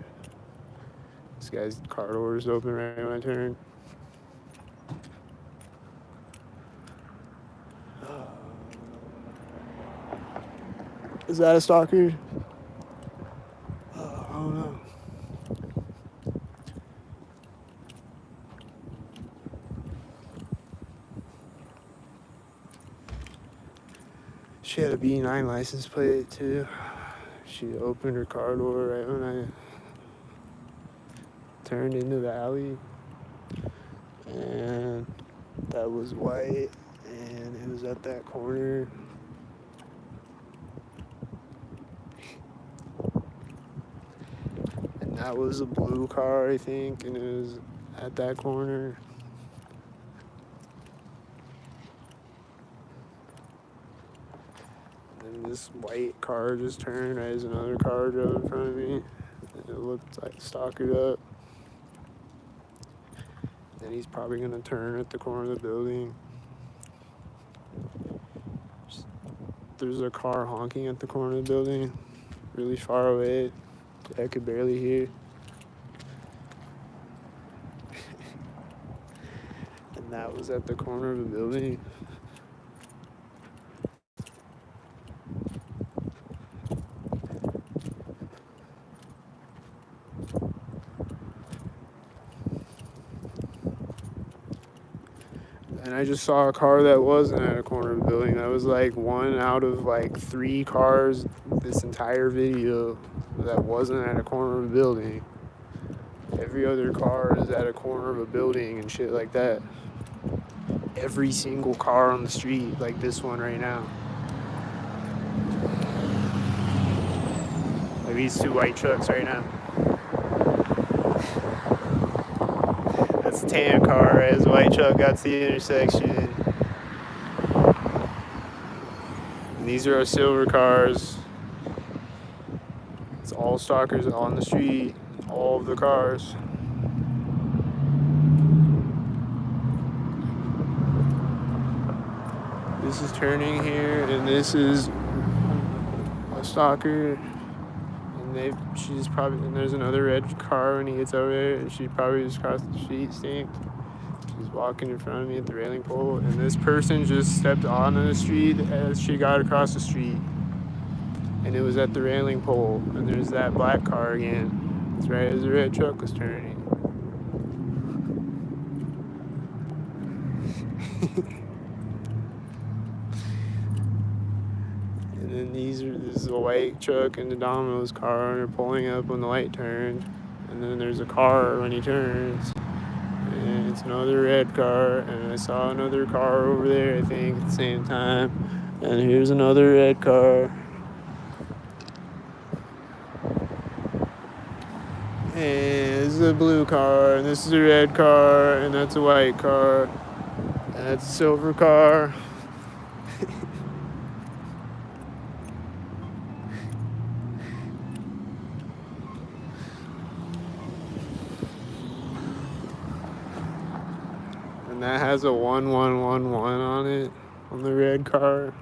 This guy's car doors open right when I turned. Is that a stalker? Oh, I don't know. She had a B9 license plate too. She opened her car door right when I turned into the alley, and that was white, and it was at that corner. And that was a blue car, I think, and it was at that corner. And this white car just turned right as another car drove in front of me. And it looked like stalkered up. And he's probably gonna turn at the corner of the building. There's a car honking at the corner of the building, really far away. I could barely hear. And that was at the corner of the building. And I just saw a car that wasn't at a corner of the building. That was like one out of like 3 cars this entire video that wasn't at a corner of a building. Every other car is at a corner of a building and shit like that. Every single car on the street, like this one right now. Like these 2 white trucks right now. That's a tan car, right? As a white truck got to the intersection. And these are our silver cars. It's all stalkers on the street. All of the cars. This is turning here, and this is a stalker. She's probably, and there's another red car when he gets over there, and she probably just crossed the street, stinked. She's walking in front of me at the railing pole, and this person just stepped onto the street as she got across the street. And it was at the railing pole, and there's that black car again. It's right as the red truck was turning. And then this is a white truck and the Domino's car, and they're pulling up when the light turned. And then there's a car when he turns. And it's another red car, and I saw another car over there, I think, at the same time. And here's another red car. And this is a blue car, and this is a red car, and that's a white car, and that's a silver car. And that has a 1111 on it, on the red car.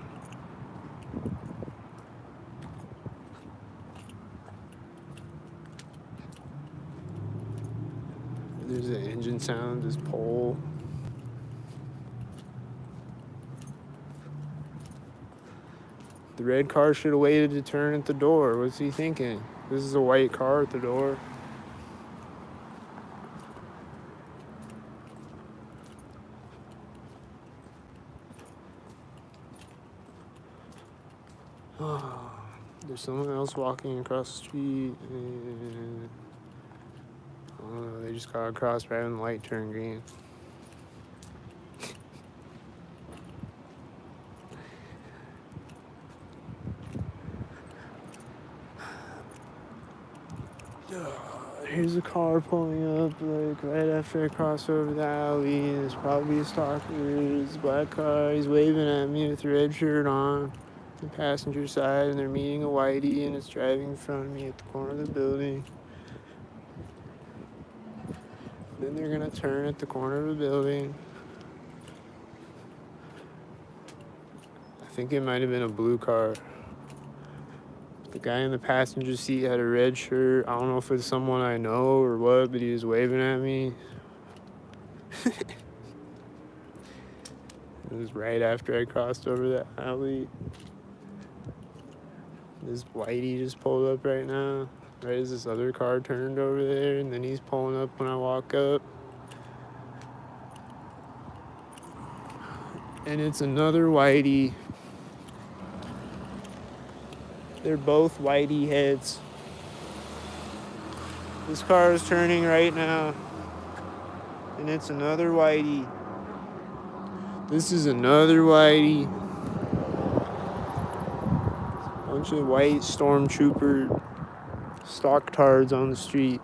There's an engine sound, this pole. The red car should have waited to turn at the door. What's he thinking? This is a white car at the door. There's someone else walking across the street, and I don't know, they just got across right when the light turned green. Here's a car pulling up, like right after I cross over the alley, and it's probably a stalker. It's a black car. He's waving at me with a red shirt on the passenger side, and they're meeting a whitey, and it's driving in front of me at the corner of the building. Then they're gonna turn at the corner of the building. think it might have been a blue car. The guy in the passenger seat had a red shirt. I don't know if it's someone I know or what, but he was waving at me. It was right after I crossed over that alley. This whitey just pulled up right now. Right as this other car turned over there, and then he's pulling up when I walk up. And it's another whitey. They're both whitey heads. This car is turning right now. And it's another whitey. This is another whitey. Bunch of white stormtrooper stock tards on the street.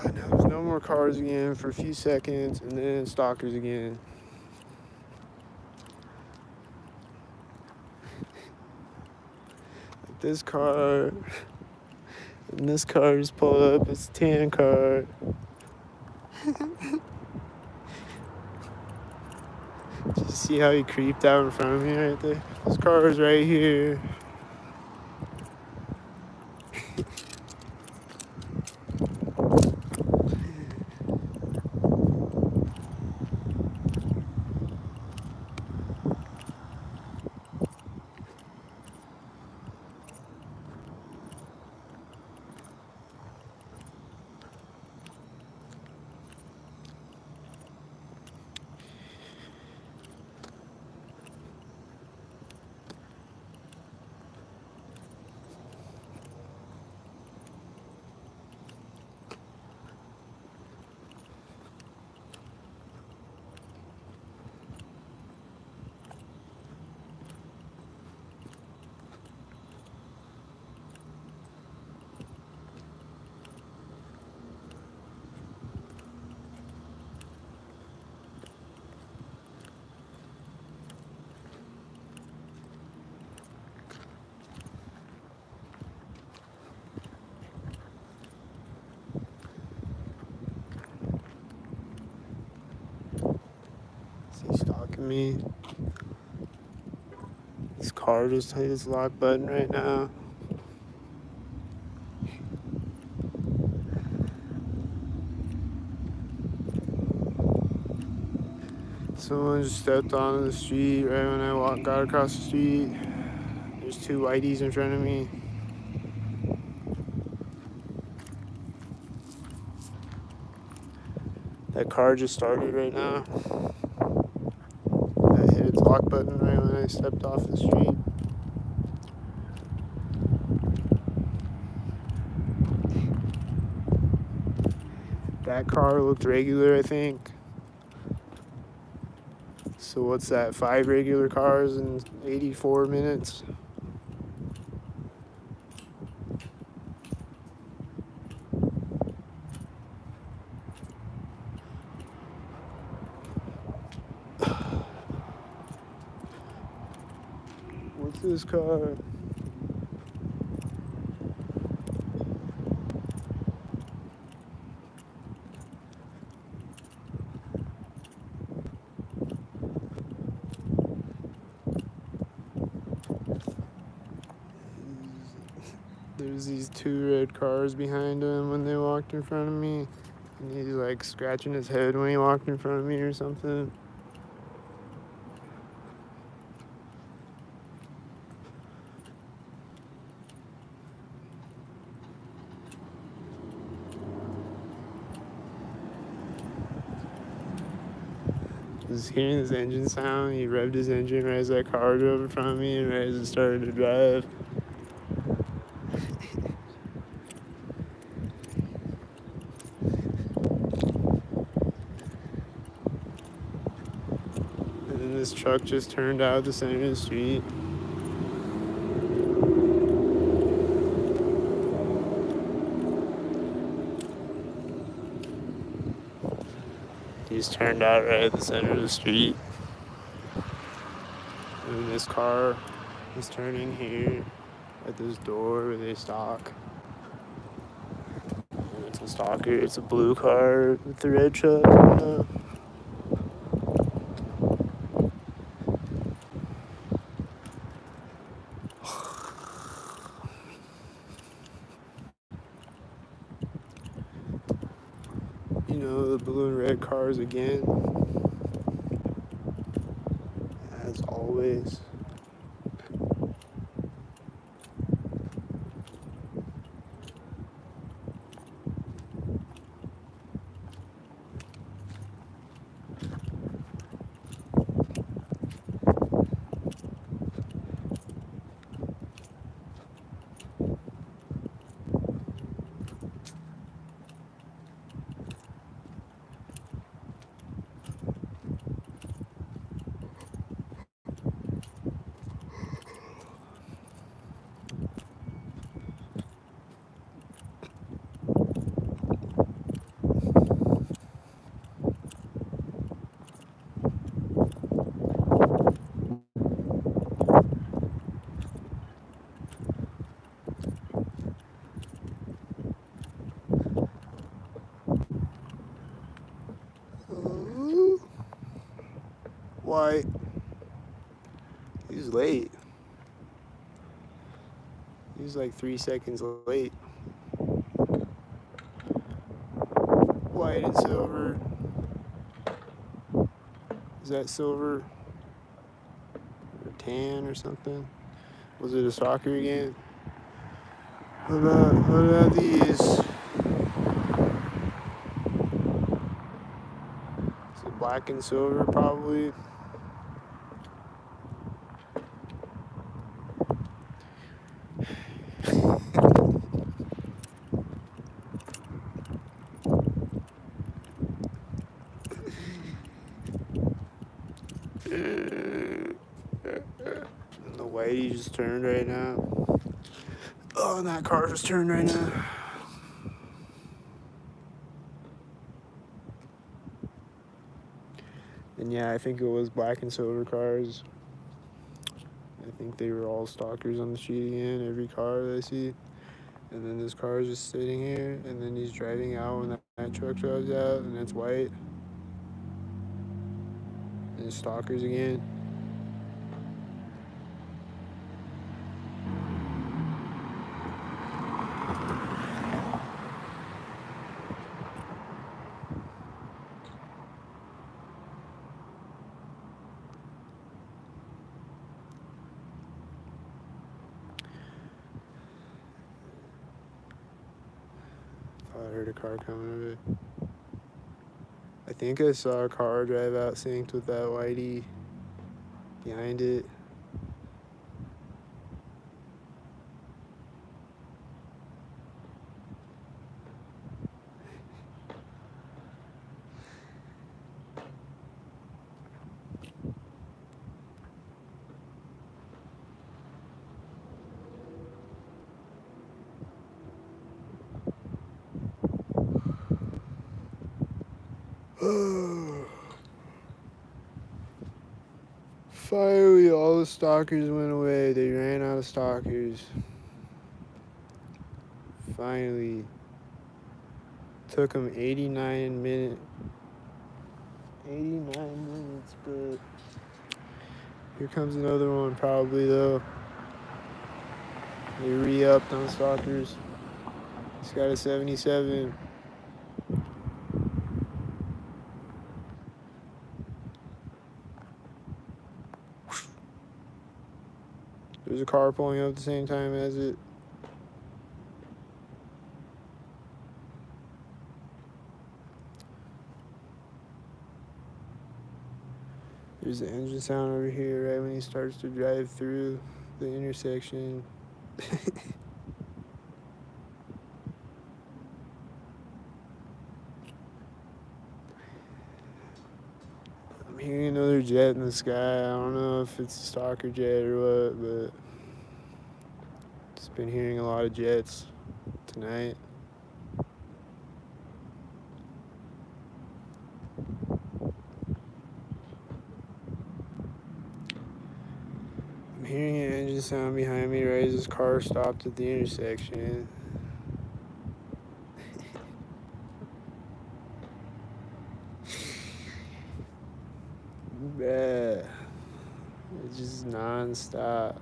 Now there's no more cars again for a few seconds, and then stalkers again. Like this car, and this car just pulled up. It's a tan car. Did you see how he creeped out in front of me right there? This car is right here. He's stalking me. This car just hit its lock button right now. Someone just stepped onto the street right when I got across the street. There's two whiteys in front of me. That car just started right now. That hit its lock button right when I stepped off the street. That car looked regular, I think. So what's that, 5 regular cars in 84 minutes? What's this car? There's these 2 red cars behind him when they walked in front of me. And he's like scratching his head when he walked in front of me or something. I was hearing this engine sound. He revved his engine right as that car drove in front of me and right as it started to drive. And then this truck just turned out the center of the street. He's turned out right at the center of the street. And this car is turning here at this door where they stalk. And it's a stalker. It's a blue car with the red truck. You know, the blue and red cars again. As always. Why? He's late. He's like 3 seconds late. White and silver. Is that silver? Or tan or something? Was it a stalker again? What about these? Is it black and silver probably? And the whitey just turned right now. Oh, and that car just turned right now. And yeah, I think it was black and silver cars. I think they were all stalkers on the street again, every car that I see. And then this car is just sitting here, and then he's driving out when that truck drives out, and it's white. And it's stalkers again. I heard a car coming of it. I think I saw a car drive out synced with that whitey behind it. Finally, all the stalkers went away. They ran out of stalkers. Finally. Took them 89 minutes. 89 minutes, but here comes another one probably though. They re-upped on stalkers. He's got a 77. There's a car pulling up at the same time as it. There's the engine sound over here right when he starts to drive through the intersection. I'm hearing another jet in the sky. I don't know if it's a stalker jet or what, but just been hearing a lot of jets tonight. I'm hearing an engine sound behind me right as this car stopped at the intersection. Bruh. It's just non-stop.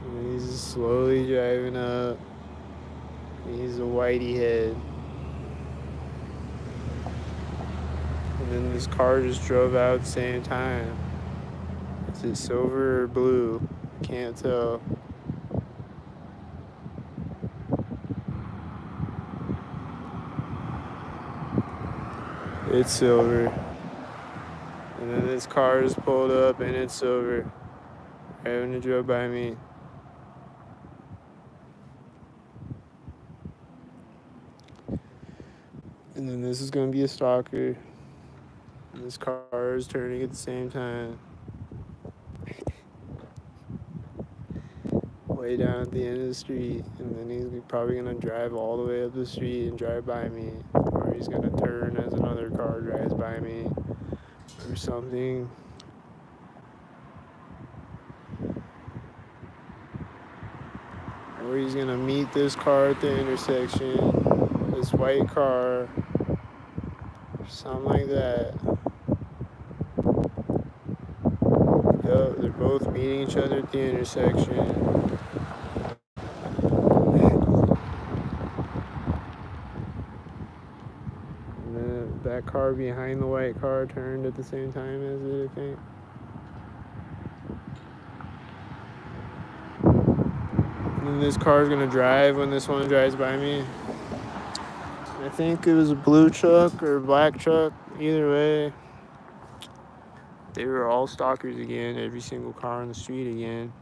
And he's just slowly driving up. And he's a whitey head. And then this car just drove out at the same time. Is it silver or blue? Can't tell. It's silver. And then this car just pulled up and it's silver. Right when it drove by me. And then this is gonna be a stalker. And this car is turning at the same time. Way down at the end of the street. And then he's probably gonna drive all the way up the street and drive by me. Or he's gonna turn as another car drives by me. Or something. Or he's gonna meet this car at the intersection. This white car. Something like that. Yep, they're both meeting each other at the intersection. And then that car behind the white car turned at the same time as it, I think. And then this car's gonna drive when this one drives by me. I think it was a blue truck or a black truck. Either way, they were all stalkers again. Every single car on the street again.